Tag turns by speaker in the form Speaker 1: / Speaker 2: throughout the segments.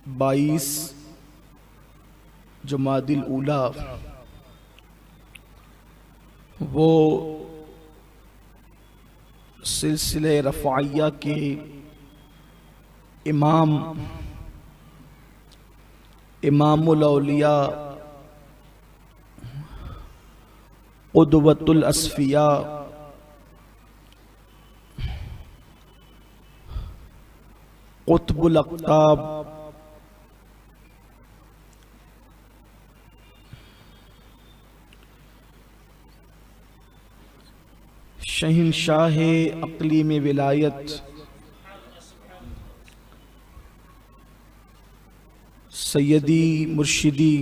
Speaker 1: 22 جمادی الاولی وہ سلسلہ رفاعیہ کے امام الاولیاء قدوۃ الاصفیاء قطب الاقطاب شہنشاہ اقلیم ولایت سیدی مرشدی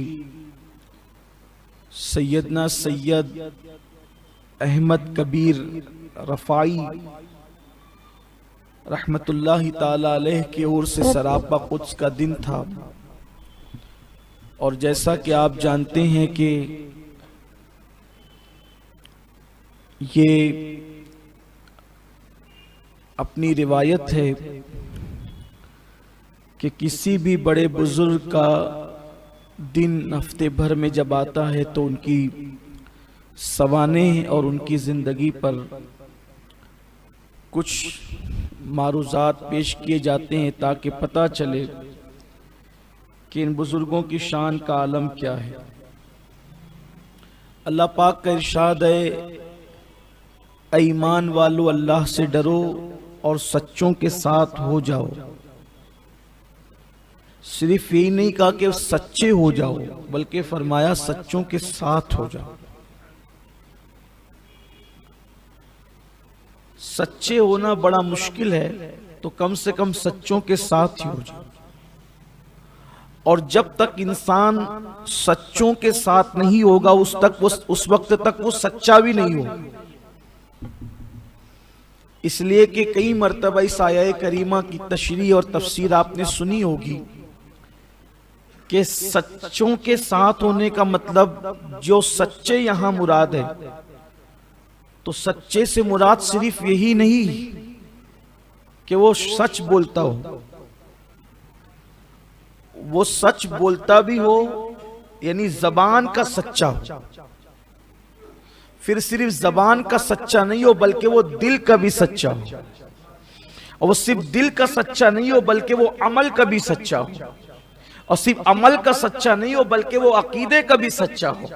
Speaker 1: سیدنا سید احمد کبیر رفاعی رحمت اللہ تعالی علیہ کے اور سے سراپا قدس کا دن تھا، اور جیسا کہ آپ جانتے ہیں کہ یہ اپنی روایت ہے کہ کسی بھی بڑے بزرگ کا دن ہفتے بھر میں جب آتا ہے تو ان کی سوانح اور ان کی زندگی پر کچھ معروضات پیش کیے جاتے ہیں تاکہ پتہ چلے کہ ان بزرگوں کی شان کا عالم کیا ہے۔ اللہ پاک کا ارشاد ہے، اے ایمان والو اللہ سے ڈرو اور سچوں کے ساتھ ہو جاؤ۔ صرف یہی نہیں کہا کہ سچے ہو جاؤ، بلکہ فرمایا سچوں کے ساتھ ہو جاؤ۔ سچے ہونا بڑا مشکل ہے، تو کم سے کم سچوں کے ساتھ ہی ہو جاؤ۔ اور جب تک انسان سچوں کے ساتھ نہیں ہوگا اس وقت تک وہ سچا بھی نہیں ہوگا۔ اس لیے کہ کئی مرتبہ اس آیہ کریمہ کی تشریح اور تفسیر آپ نے سنی ہوگی کہ سچوں کے ساتھ ہونے کا مطلب جو سچے یہاں مراد ہے، تو سچے سے مراد صرف یہی نہیں کہ وہ سچ بولتا ہو، وہ سچ بولتا بھی ہو یعنی زبان کا سچا ہو، پھر صرف زبان کا سچا نہیں ہو بلکہ وہ دل کا بھی سچا ہو، اور وہ صرف دل کا سچا نہیں ہو بلکہ وہ عمل کا بھی سچا ہو، اور صرف عمل کا سچا نہیں ہو بلکہ وہ عقیدے کا بھی سچا ہو،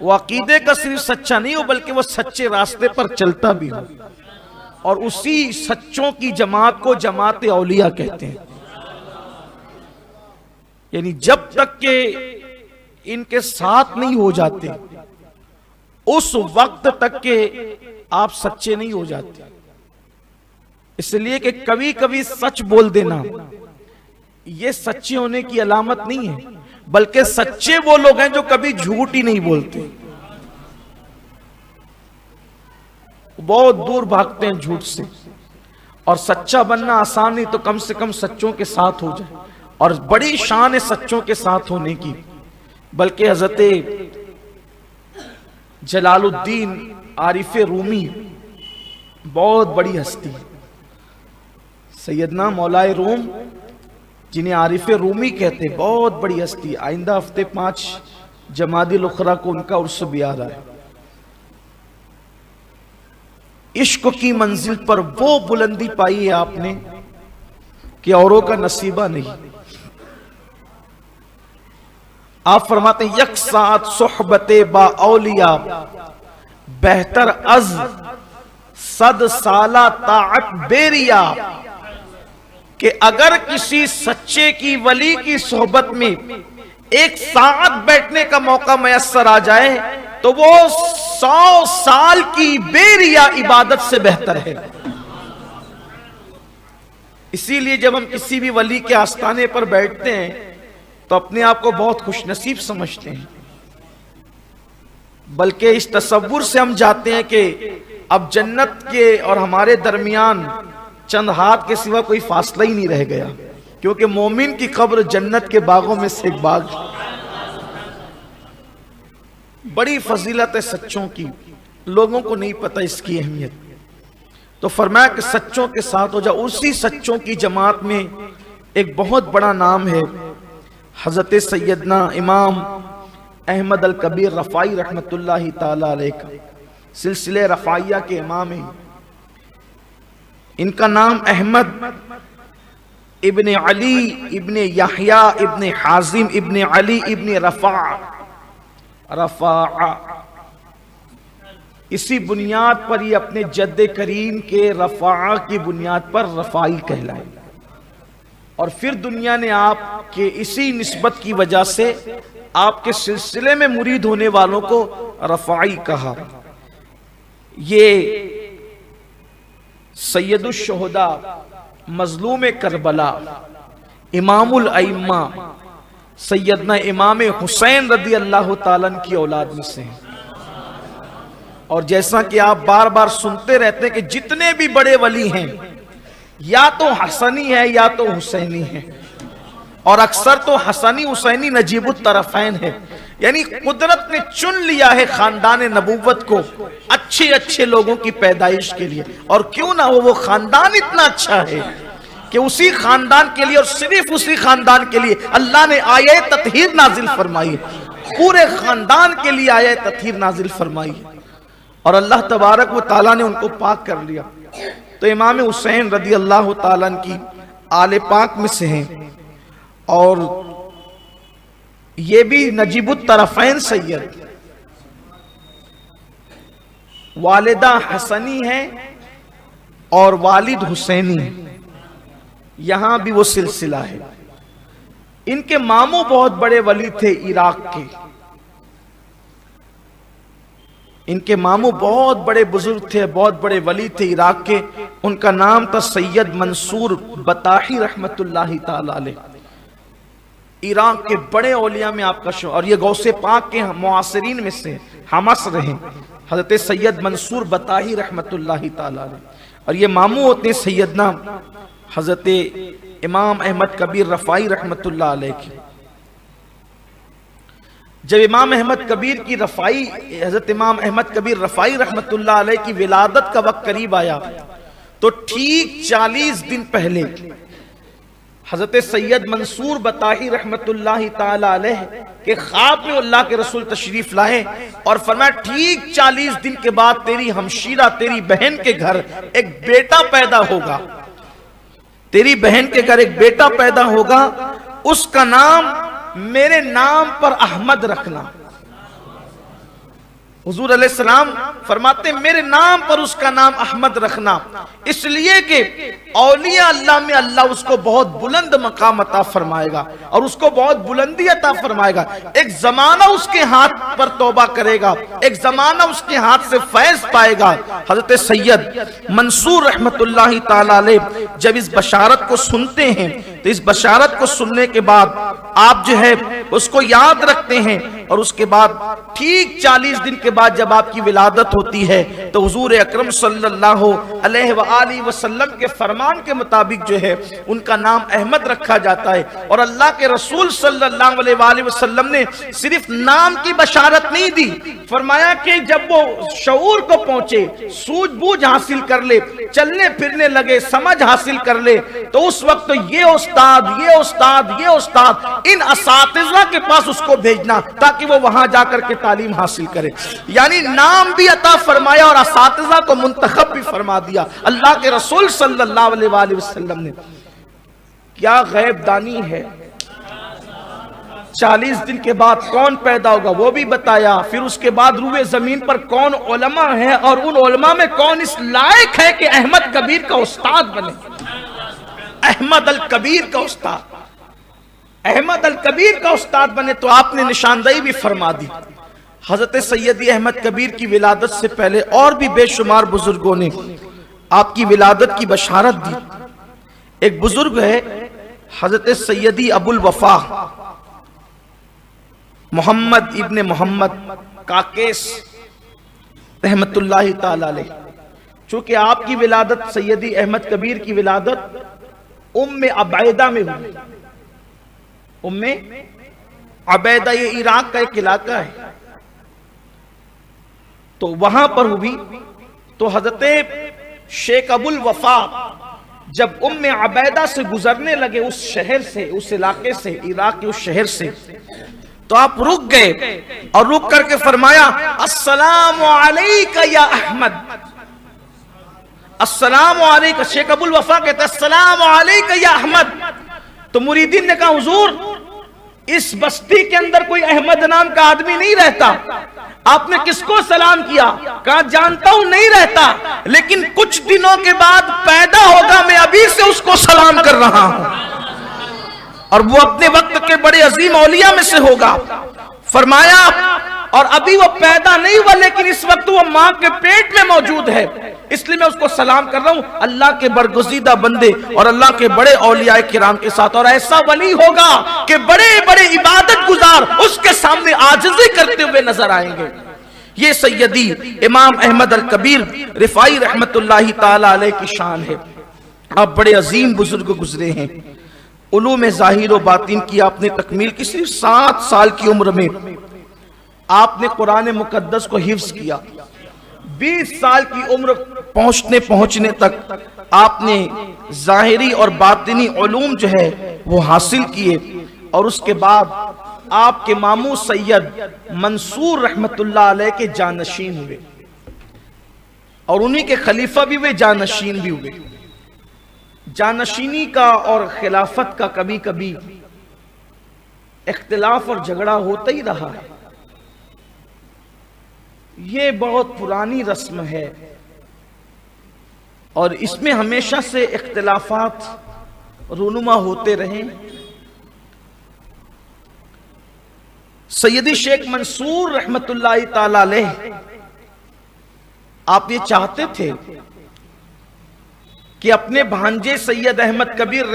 Speaker 1: وہ عقیدے کا صرف سچا نہیں ہو بلکہ وہ سچے راستے پر چلتا بھی ہو۔ اور اسی سچوں کی جماعت کو جماعت اولیاء کہتے ہیں۔ یعنی جب تک کہ ان کے ساتھ نہیں ہو جاتے اس وقت تک کہ آپ سچے نہیں ہو جاتے۔ اس لیے کہ کبھی کبھی سچ بول دینا یہ سچے ہونے کی علامت نہیں ہے، بلکہ سچے وہ لوگ ہیں جو کبھی جھوٹ ہی نہیں بولتے، بہت دور بھاگتے ہیں جھوٹ سے۔ اور سچا بننا آسان نہیں، تو کم سے کم سچوں کے ساتھ ہو جائے، اور بڑی شان ہے سچوں کے ساتھ ہونے کی۔ بلکہ حضرت جلال الدین عارف رومی بہت بڑی ہستی، سیدنا مولائے روم جنہیں عارف رومی کہتے، بہت بڑی ہستی۔ آئندہ ہفتے 5 جمادی الاخری کو ان کا عرس بھی آ رہا ہے۔ عشق کی منزل پر وہ بلندی پائی ہے آپ نے کہ اوروں کا نصیبہ نہیں۔ آپ فرماتے ہیں یک ساتھ صحبت با اولیاء بہتر از 100 سالہ طاعت بیریا، کہ اگر کسی سچے کی ولی کی صحبت میں 1 ساعت بیٹھنے کا موقع میسر آ جائے تو وہ 100 سال کی بے ریا عبادت سے بہتر ہے۔ اسی لیے جب ہم کسی بھی ولی کے آستانے پر بیٹھتے ہیں تو اپنے آپ کو بہت خوش نصیب سمجھتے ہیں، بلکہ اس تصور سے ہم جاتے ہیں کہ اب جنت کے اور ہمارے درمیان چند ہاتھ کے سوا کوئی فاصلہ ہی نہیں رہ گیا، کیونکہ مومن کی قبر جنت کے باغوں میں سے ایک باغ ہے۔ بڑی فضیلت ہے سچوں کی، لوگوں کو نہیں پتہ اس کی اہمیت۔ تو فرمایا کہ سچوں کے ساتھ ہو جاؤ۔ اسی سچوں کی جماعت میں ایک بہت بڑا نام ہے حضرت سیدنا امام احمد الکبیر رفاعی رحمت اللہ تعالی علیہ کا، سلسلہ رفاعیہ کے امام ہیں۔ ان کا نام احمد ابن علی ابن یحییٰ ابن حازم ابن علی ابن رفاع، اسی بنیاد پر یہ اپنے جد کریم کے رفاع کی بنیاد پر رفاعی کہلائے، اور پھر دنیا نے آپ کے اسی نسبت کی وجہ سے آپ کے سلسلے میں مرید ہونے والوں کو رفاعی کہا۔ یہ سید الشہداء، مظلوم کربلا، امام الائمہ سیدنا امام حسین رضی اللہ تعالیٰ عنہ کی اولاد میں سے ہیں۔ اور جیسا کہ آپ بار بار سنتے رہتے ہیں کہ جتنے بھی بڑے ولی ہیں یا تو حسنی ہے یا تو حسینی ہے، اور اکثر تو حسنی حسینی نجیب الطرفین ہے، یعنی قدرت نے چن لیا ہے خاندان نبوت کو اچھے اچھے لوگوں کی پیدائش کے لیے، اور کیوں نہ ہو، وہ خاندان اتنا اچھا ہے کہ اسی خاندان کے لیے اور صرف اسی خاندان کے لیے اللہ نے آیہ تطہیر نازل فرمائی، پورے خاندان کے لیے آیہ تطہیر نازل فرمائی، اور اللہ تبارک و تعالیٰ نے ان کو پاک کر لیا۔ تو امام حسین رضی اللہ تعالیٰ عنہ کی آل پاک میں سے ہیں، اور یہ بھی نجیب الطرفین سید، والدہ حسنی ہے اور والد حسینی، یہاں بھی وہ سلسلہ ہے۔ ان کے ماموں بہت بڑے ولی تھے عراق کے، ان کے ماموں بہت بڑے بزرگ تھے، بہت بڑے ولی تھے عراق کے، ان کا نام تھا سید منصور بطاحی رحمت اللہ تعالی علیہ۔ عراق کے بڑے اولیاء میں آپ کا اور یہ غوث پاک کے معاصرین میں سے ہم عصر ہیں، حضرت سید منصور بطاحی رحمت اللہ تعالی علیہ، اور یہ ماموں ہوتے ہیں سیدنا حضرت امام احمد کبیر رفاعی رحمت اللہ علیہ کی۔ جب امام احمد کبیر کی حضرت امام احمد کبیر رفاعی رحمت اللہ علیہ کی ولادت کا وقت قریب آیا، تو ٹھیک 40 دن پہلے حضرت سید منصور بطاحی رحمت اللہ تعالی علیہ کے خواب میں اللہ کے رسول تشریف لائے اور فرمایا ٹھیک 40 دن کے بعد تیری ہمشیرہ تیری بہن کے گھر ایک بیٹا پیدا ہوگا، تیری بہن کے گھر ایک بیٹا پیدا ہوگا، اس کا نام میرے نام پر احمد رکھنا۔ حضور علیہ السلام فرماتے ہیں میرے نام پر اس کا نام احمد رکھنا، اس لیے کہ اولیاء اللہ میں اللہ اس کو بہت بلند مقام عطا فرمائے گا اور اس کو بہت بلندی عطا فرمائے گا۔ ایک زمانہ اس کے ہاتھ پر توبہ کرے گا، ایک زمانہ اس کے ہاتھ سے فیض پائے گا۔ حضرت سید منصور رحمت اللہ تعالی علیہ جب اس بشارت کو سنتے ہیں تو اس بشارت کو سننے کے بعد آپ جو ہے اس کو یاد رکھتے ہیں، اور اس کے بعد ٹھیک 40 دن کے بعد جب آپ کی ولادت ہوتی ہے تو حضور اکرم صلی اللہ علیہ وآلہ وسلم کے فرمان کے مطابق جو ہے ان کا نام احمد رکھا جاتا ہے۔ اور اللہ کے رسول صلی اللہ علیہ وآلہ وسلم نے صرف نام کی بشارت نہیں دی، فرمایا کہ جب وہ شعور کو پہنچے، سوجھ بوجھ حاصل کر لے، چلنے پھرنے لگے، سمجھ حاصل کر لے، تو اس وقت یہ استاد یہ استاد یہ استاد ان اساتذہ کے پاس اس کو بھیجنا تاکہ وہ وہاں جا کر کے تعلیم حاصل کرے۔ یعنی نام بھی عطا فرمایا اور اساتذہ کو منتخب بھی فرما دیا اللہ کے رسول صلی اللہ علیہ وآلہ وسلم نے۔ کیا غیب دانی ہے! 40 دن کے بعد کون پیدا ہوگا وہ بھی بتایا، پھر اس کے بعد روئے زمین پر کون علماء ہے اور ان علماء میں کون اس لائق ہے کہ احمد کبیر کا استاد بنے، احمد الکبیر کا استاد، احمد الکبیر کا استاد بنے۔ تو آپ نے نشاندہی بھی فرما دی۔ حضرت سیدی احمد کبیر کی ولادت سے پہلے اور بھی بے شمار بزرگوں نے آپ کی ولادت کی بشارت دی۔ ایک بزرگ ہے حضرت سیدی ابو الوفا محمد ابن محمد کاکیس رحمت اللہ تعالی علیہ، چونکہ آپ کی ولادت سیدی احمد کبیر کی ولادت ام عبیدہ میں ہوئی۔ ام عبیدہ یہ عراق کا ایک علاقہ ہے، تو وہاں پر ہوئی۔ تو حضرت شیخ ابو الوفا جب ام عبیدہ سے گزرنے لگے اس شہر سے، اس علاقے سے، عراق کے اس شہر سے، تو آپ رک گئے اور رک کر کے فرمایا السلام علیکہ یا احمد، السلام علیکہ۔ شیخ ابو الوفا کہتا ہے السلام علیکہ یا احمد۔ تو مریدین نے کہا حضور اس بستی کے اندر کوئی احمد نام کا آدمی نہیں رہتا، آپ نے کس کو سلام کیا؟ کہا جانتا ہوں نہیں رہتا، لیکن کچھ دنوں کے بعد پیدا ہوگا، میں ابھی سے اس کو سلام کر رہا ہوں، اور وہ اپنے وقت کے بڑے عظیم اولیاء میں سے ہوگا۔ فرمایا اور ابھی وہ پیدا نہیں ہوا، لیکن اس وقت وہ ماں کے پیٹ میں موجود ہے، اس لیے میں اس کو سلام کر رہا ہوں، اللہ کے برگزیدہ بندے اور اللہ کے بڑے اولیاء کرام کے ساتھ، اور ایسا ولی ہوگا کہ بڑے بڑے عبادت گزار اس کے سامنے عاجزی کرتے ہوئے نظر آئیں گے۔ یہ سیدی امام احمد الکبیر رفاعی رحمت اللہ تعالی علیہ کی شان ہے۔ آپ بڑے عظیم بزرگ گزرے ہیں، علوم ظاہر و باطن کی آپ نے تکمیل کی، صرف 7 سال کی عمر میں آپ نے قرآن مقدس کو حفظ کیا، 20 سال کی عمر پہنچنے تک آپ نے ظاہری اور باطنی علوم جو ہے وہ حاصل کیے، اور اس کے بعد آپ کے ماموں سید منصور رحمت اللہ علیہ کے جانشین ہوئے، اور انہی کے خلیفہ بھی ہوئے، جانشین بھی ہوئے۔ جانشینی کا اور خلافت کا کبھی کبھی اختلاف اور جھگڑا ہوتا ہی رہا ہے، یہ بہت پرانی رسم ہے، اور اس میں ہمیشہ سے اختلافات رونما ہوتے رہے۔ سیدی شیخ منصور رحمت اللہ تعالی علیہ آپ یہ چاہتے تھے کہ اپنے بھانجے سید احمد کبیر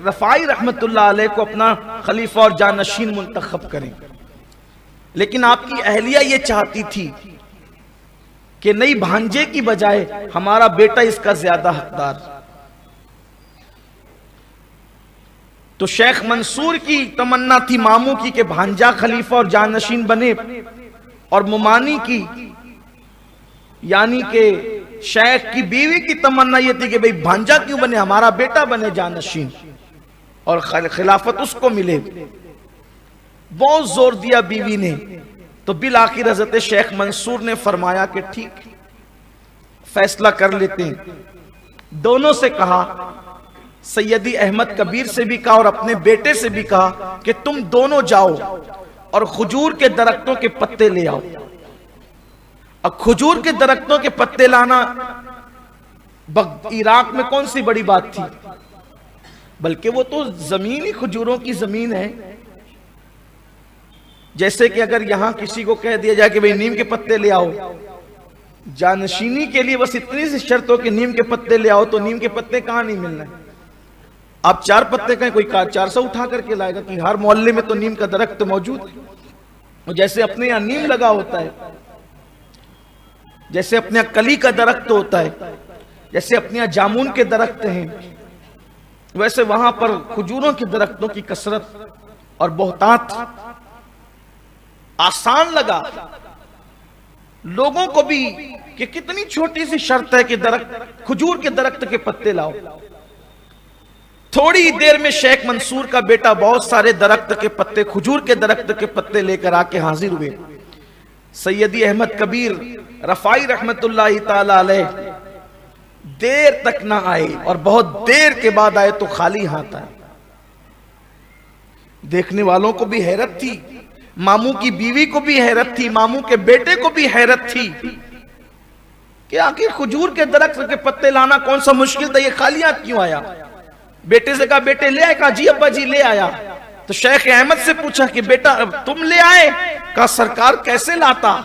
Speaker 1: رفاعی رحمت اللہ علیہ کو اپنا خلیفہ اور جانشین منتخب کریں، لیکن آپ کی اہلیہ یہ چاہتی تھی کہ نہیں، بھانجے کی بجائے ہمارا بیٹا اس کا زیادہ حقدار۔ تو شیخ منصور کی تمنا تھی ماموں کی کہ بھانجا خلیفہ اور جانشین بنے، اور ممانی کی یعنی کہ شیخ کی بیوی کی تمنا یہ تھی کہ بھئی بھانجا کیوں بنے، ہمارا بیٹا بنے جانشین اور خلافت اس کو ملے۔ بہت زور دیا بیوی نے، تو بالآخر حضرت شیخ منصور نے فرمایا کہ ٹھیک فیصلہ کر لیتے ہیں۔ دونوں سے کہا، سیدی احمد کبیر سے بھی کہا اور اپنے بیٹے سے بھی کہا کہ تم دونوں جاؤ اور کھجور کے درختوں کے پتے لے آؤ۔ اب کھجور کے درختوں کے پتے لانا عراق میں کون سی بڑی بات تھی، بلکہ وہ تو زمین ہی کھجوروں کی زمین ہے۔ جیسے کہ اگر یہاں کسی کو کہہ دیا جائے کہ بھئی نیم کے پتے لے آؤ، جانشینی کے لیے بس اتنی سی شرط ہو کہ نیم کے پتے لے آؤ، تو نیم کے پتے کہاں نہیں ملنا ہے۔ آپ 4 پتے کہیں، کوئی 400 اٹھا کر کے لائے گا، کہ ہر محلے میں تو نیم کا درخت موجود ہے۔ جیسے اپنے یہاں نیم لگا ہوتا ہے، جیسے اپنے یہاں کلی کا درخت ہوتا ہے، جیسے اپنے یہاں جامون کے درخت ہیں، ویسے وہاں پر کھجوروں کے درختوں کی کثرت اور بہتات۔ آسان لگا لوگوں کو بھی کہ کتنی چھوٹی سی شرط ہے کہ کھجور کے درخت کے پتے لاؤ۔ تھوڑی دیر میں شیخ منصور کا بیٹا بہت سارے درخت کے پتے، کھجور کے درخت کے پتے لے کر آ کے حاضر ہوئے۔ سیدی احمد کبیر رفاعی رحمت اللہ تعالی علیہ دیر تک نہ آئے، اور بہت دیر کے بعد آئے تو خالی ہاتھ آئے۔ دیکھنے والوں کو بھی حیرت تھی، ماموں کی بیوی کو بھی حیرت تھی، ماموں کے بیٹے کو بھی حیرت تھی کہ آخر کھجور کے درخت کے پتے لانا کون سا مشکل تھا، یہ خالی ہاتھ کیوں آیا؟ بیٹے سے کہا بیٹے لے آئے، کہا جی ابا جی لے آیا۔ تو شیخ احمد سے پوچھا کہ بیٹا تم لے آئے؟ کہا سرکار کیسے لاتا،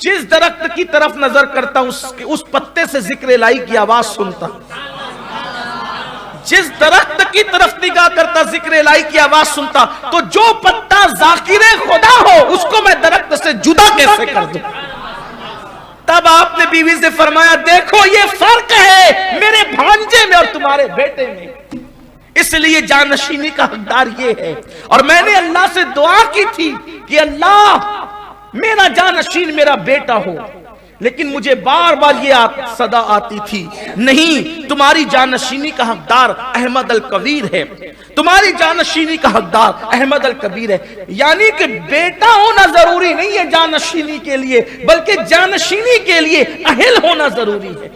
Speaker 1: جس درخت کی طرف نظر کرتا اس پتے سے ذکر الہی کی آواز سنتا، جس درخت کی طرف نگاہ کرتا ذکر الہی کی آواز سنتا، تو جو پتا ذاکر خدا ہو اس کو میں درخت سے جدا کیسے کر دوں؟ تب آپ نے بیوی سے فرمایا دیکھو یہ فرق ہے میرے بھانجے میں اور تمہارے بیٹے میں، اس لیے جانشینی کا حقدار یہ ہے۔ اور میں نے اللہ سے دعا کی تھی کہ اللہ میرا جانشین میرا بیٹا ہو، لیکن مجھے بار بار یہ صدا آتی تھی، نہیں، تمہاری جانشینی کا حقدار احمد الکبیر ہے، تمہاری جانشینی کا حقدار احمد الکبیر ہے۔ یعنی کہ بیٹا ہونا ضروری نہیں ہے جانشینی کے لیے، بلکہ جانشینی کے لیے اہل ہونا ضروری ہے۔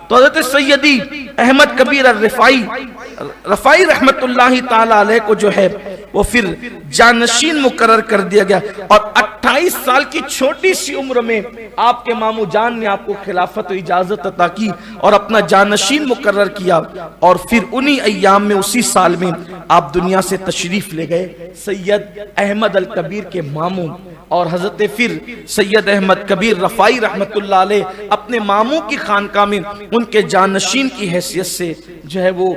Speaker 1: تو حضرت سیدی احمد کبیر الرفاعی رحمت اللہ تعالی علیہ کو جو ہے وہ پھر جانشین مقرر کر دیا گیا، اور 28 سال کی چھوٹی سی عمر میں آپ کے ماموں جان نے آپ کو خلافت و اجازت عطا کی اور اپنا جانشین مقرر کیا، اور پھر انہی ایام میں اسی سال میں آپ دنیا سے تشریف لے گئے۔ سید احمد الکبیر کے ماموں اور حضرت پھر سید احمد کبیر رفاعی رحمت اللہ علیہ اپنے ماموں کی خانقاہ میں ان کے جانشین کی حیثیت سے جو ہے وہ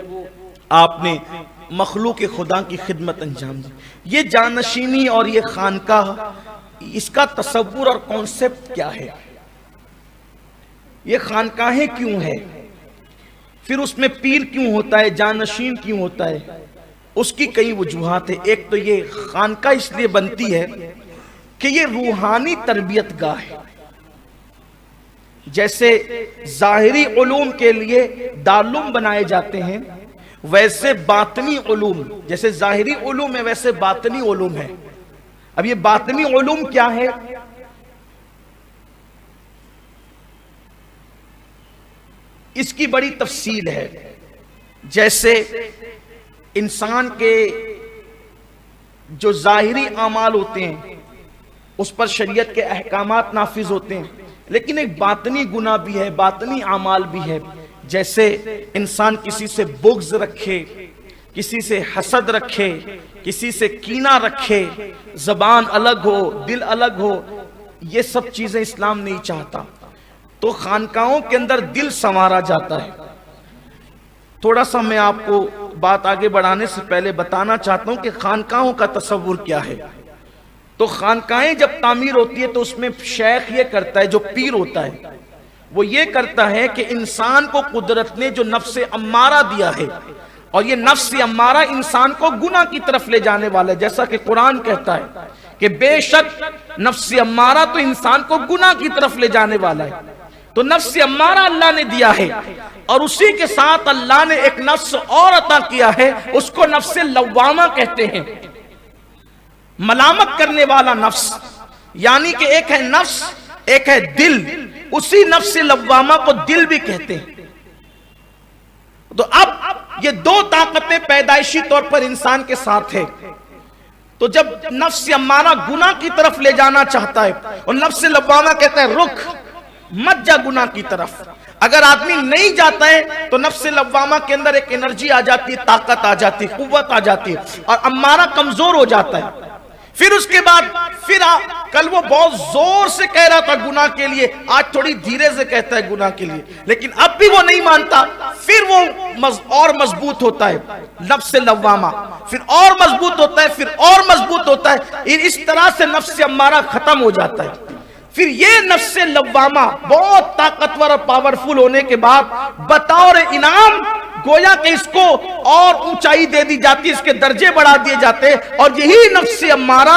Speaker 1: آپ نے مخلوق خدا کی خدمت انجام دی۔ یہ جانشینی اور یہ خانقاہ، اس کا تصور اور کانسیپٹ کیا ہے؟ یہ خانقاہیں کیوں ہے؟ پھر اس میں پیر کیوں ہوتا ہے، جانشین کیوں ہوتا ہے؟ اس کی کئی وجوہات ہیں۔ ایک تو یہ خانقاہ اس لیے بنتی ہے کہ یہ روحانی تربیت گاہ ہے۔ جیسے ظاہری علوم کے لیے دارالعلوم بنائے جاتے ہیں، ویسے باطنی علوم، جیسے ظاہری علوم ہے ویسے باطنی علوم ہے۔ اب یہ باطنی علوم کیا ہے؟ اس کی بڑی تفصیل ہے۔ جیسے انسان کے جو ظاہری اعمال ہوتے ہیں اس پر شریعت کے احکامات نافذ ہوتے ہیں، لیکن ایک باطنی گناہ بھی ہے، باطنی اعمال بھی ہے۔ جیسے انسان کسی سے بغض رکھے، کسی سے حسد رکھے، کسی سے کینہ رکھے، زبان الگ ہو، دل الگ ہو، یہ سب چیزیں اسلام نہیں چاہتا۔ تو خانقاہوں کے اندر دل سنوارا جاتا ہے۔ تھوڑا سا میں آپ کو بات آگے بڑھانے سے پہلے بتانا چاہتا ہوں کہ خانقاہوں کا تصور کیا ہے۔ تو خانقاہیں جب تعمیر ہوتی ہے تو اس میں شیخ یہ کرتا ہے، جو پیر ہوتا ہے وہ یہ کرتا ہے کہ انسان کو قدرت نے جو نفس امارہ دیا ہے، اور یہ نفس امارہ انسان کو گناہ کی طرف لے جانے والا ہے، جیسا کہ قرآن کہتا ہے کہ بے شک نفس امارہ تو انسان کو گناہ کی طرف لے جانے والا ہے۔ تو نفس امارہ اللہ نے دیا ہے، اور اسی کے ساتھ اللہ نے ایک نفس اور عطا کیا ہے، اس کو نفس لوامہ کہتے ہیں، ملامت کرنے والا نفس۔ یعنی کہ ایک ہے نفس، ایک ہے دل، اسی نفس لوامہ کو دل بھی کہتے ہیں۔ تو اب یہ دو طاقتیں پیدائشی طور پر انسان کے ساتھ ہے۔ تو جب نفس امارہ گناہ کی طرف لے جانا چاہتا ہے اور نفس لوامہ کہتا ہے رک، مت جا گناہ کی طرف، اگر آدمی نہیں جاتا ہے تو نفس لوامہ کے اندر ایک انرجی آ جاتی ہے، طاقت آ جاتی ہے، قوت آ جاتی ہے، اور امارہ کمزور ہو جاتا ہے۔ پھر اس کے بعد کل وہ بہت زور سے کہہ رہا تھا گناہ کے لیے، آج تھوڑی دھیرے سے کہتا ہے گناہ کے لیے، لیکن اب بھی وہ نہیں مانتا۔ پھر وہ اور مضبوط ہوتا ہے نفس لوامہ، پھر اور مضبوط ہوتا ہے، پھر اور مضبوط ہوتا ہے، اس طرح سے نفس امارہ ختم ہو جاتا ہے۔ پھر یہ نفس لوامہ بہت طاقتور اور پاورفل ہونے کے بعد بطور انعام گویا کہ اس کو اور اونچائی دے دی جاتی ہے، اس کے درجے بڑھا دیے جاتے ہیں، اور یہی نفس امارہ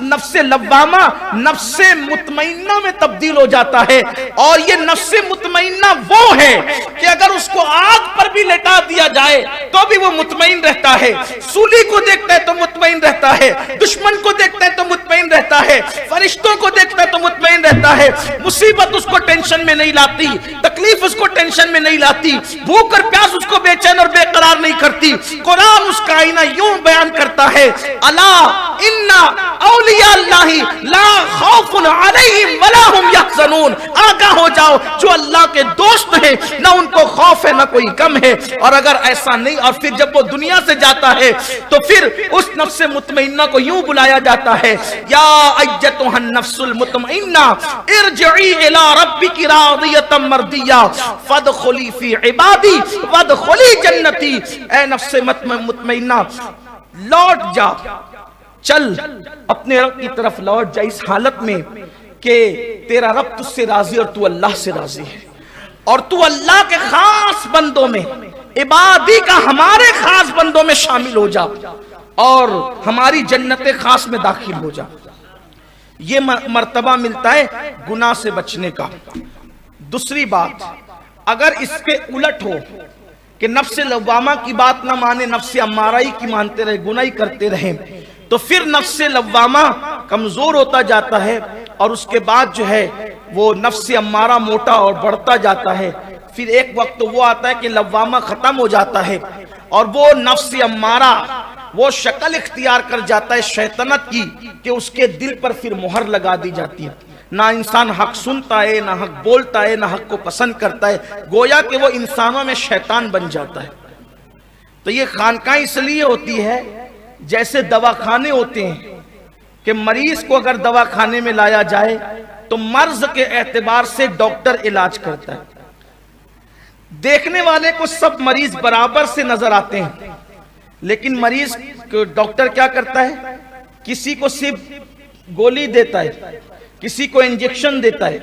Speaker 1: نفس لوامہ نفس مطمئنہ میں تبدیل ہو جاتا ہے۔ اور یہ نفس مطمئنہ وہ ہے کہ اگر اس کو آگ پر بھی لٹا دیا جائے تو بھی وہ مطمئن رہتا ہے، سولی کو دیکھتا ہے تو مطمئن رہتا ہے، دشمن کو دیکھتا ہے تو مطمئن رہتا ہے، فرشتوں کو دیکھتا ہے تو مطمئن رہتا ہے، مصیبت اس کو ٹینشن میں نہیں لاتی، تکلیف اس کو ٹینشن میں نہیں لاتی، بھوک اور پیاس اس کو بے چین اور بے قرار نہیں کرتی۔ قرآن اس کا آئینہ یوں بیان کرتا ہے، الا ان اولیاء اللہ لا خوف علیہم ولا هم یحزنون، آگاہ ہو جاؤ جو اللہ کے دوست ہیں نہ ان کو خوف ہے نہ کوئی غم ہے۔ اور اگر ایسا نہیں، اور پھر جب وہ دنیا سے جاتا ہے تو پھر اس نفس مطمئنہ کو یوں بلایا جاتا ہے، یا ایتھا النفس المطمئنہ ارجعی الی ربک راضیۃ مرضیہ فادخلی فی عبادی وادخلی جنتی۔ اے نفس مطمئنہ لوٹ جا، چل اپنے رب کی طرف لوٹ جا، اس حالت میں کہ تیرا رب تجھ سے راضی اور تو اللہ سے راضی ہے، اور تو اللہ کے خاص بندوں میں، عبادی کا ہمارے خاص بندوں میں شامل ہو جا، اور ہماری جنت خاص میں داخل ہو جا۔ یہ مرتبہ ملتا ہے گناہ سے بچنے کا۔ دوسری بات، اگر اس کے الٹ ہو کہ نفس لوامہ کی بات نہ مانے، نفس امارہ کی مانتے رہے، گناہ کرتے رہے، تو پھر نفس لوامہ کمزور ہوتا جاتا ہے، اور اس کے بعد جو ہے وہ نفس امارہ موٹا اور بڑھتا جاتا ہے۔ پھر ایک وقت وہ آتا ہے کہ لوامہ ختم ہو جاتا ہے، اور وہ نفس امارہ وہ شکل اختیار کر جاتا ہے شیطنت کی، کہ اس کے دل پر پھر مہر لگا دی جاتی ہے۔ نہ انسان حق سنتا ہے، نہ حق بولتا ہے، نہ حق کو پسند کرتا ہے، گویا کہ وہ انسانوں میں شیطان بن جاتا ہے۔ تو یہ خانقاہ اس لیے ہوتی ہے جیسے دواخانے ہوتے ہیں کہ مریض کو اگر دواخانے میں لایا جائے تو مرض کے اعتبار سے ڈاکٹر علاج کرتا ہے۔ دیکھنے والے کو سب مریض برابر سے نظر آتے ہیں، لیکن مریض کو ڈاکٹر کیا کرتا ہے؟ کسی کو صرف گولی دیتا ہے، کسی کو انجیکشن دیتا ہے،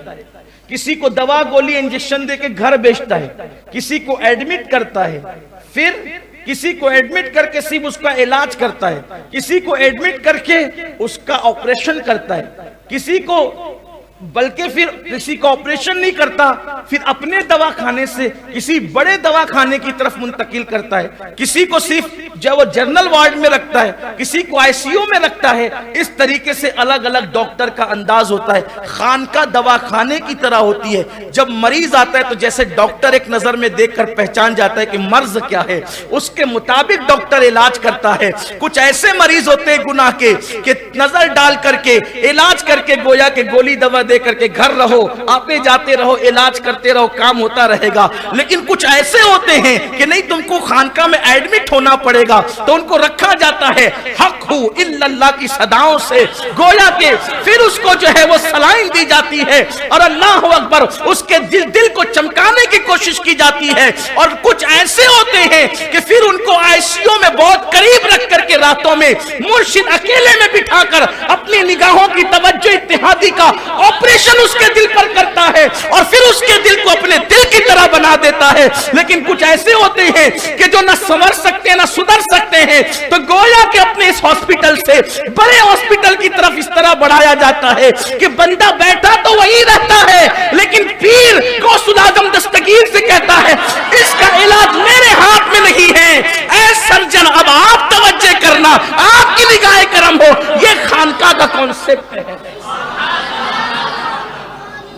Speaker 1: کسی کو دوا گولی انجیکشن دے کے گھر بھیجتا ہے، کسی کو ایڈمٹ کرتا ہے، پھر کسی کو ایڈمٹ کر کے صرف اس کا علاج کرتا ہے، کسی کو ایڈمٹ کر کے اس کا آپریشن کرتا ہے، کسی کو بلکہ پھر کسی کو آپریشن نہیں کرتا، پھر اپنے دواخانے سے کسی بڑے دواخانے کی طرف منتقل کرتا ہے، کسی کو صرف جو وہ جنرل وارڈ میں رکھتا ہے، کسی کو آئی سی یو میں رکھتا ہے۔ اس طریقے سے الگ الگ ڈاکٹر کا انداز ہوتا ہے۔ خانقاہ دواخانے کی طرح ہوتی ہے۔ جب مریض آتا ہے تو جیسے ڈاکٹر ایک نظر میں دیکھ کر پہچان جاتا ہے کہ مرض کیا ہے، اس کے مطابق ڈاکٹر علاج کرتا ہے۔ کچھ ایسے مریض ہوتے ہیں گناہ کے کہ نظر ڈال کر کے علاج کر کے گویا کہ گولی دوا دے کر کے گھر رہو، آتے جاتے رہو، علاج کرتے رہو، کام ہوتا رہے گا۔ لیکن کچھ ایسے ہوتے ہیں کہ نہیں، تم کو خانقاہ میں ایڈمٹ ہونا پڑے گا، تو ان کو رکھا جاتا ہے حق ہو الا اللہ کی صداؤں سے، گویا کہ پھر اس کو جو ہے وہ سلائن دی جاتی ہے اور اللہ اکبر اس کے دل کو چمکانے کی کوشش کی جاتی ہے۔ اور کچھ ایسے ہوتے ہیں کہ پھر ان کو آئی سی یو میں بہت قریب رکھ کر کے راتوں میں مرشد اکیلے میں بٹھا کر اپنی نگاہوں کی توجہ اتحادی کا آپریشن اس کے دل پر کرتا ہے اور پھر اس کے دل کو اپنے دل کی طرح بنا دیتا ہے۔ لیکن کچھ ایسے ہوتے ہیں کہ جو نہ سنور سکتے ہیں نہ سدھر سکتے ہیں، تو گویا کہ اپنے اس ہاسپٹل سے بڑے ہاسپٹل کی طرف اس طرح بڑھایا جاتا ہے کہ بندہ بیٹھا تو وہی رہتا ہے، لیکن پیر غوث الاعظم دستگیر سے کہتا ہے اس کا علاج میرے ہاتھ میں نہیں ہے، اے سرجن اب آپ توجہ کرنا، آپ کی نگاہ کرم ہو۔ یہ خانقاہ کا کانسیپٹ ہے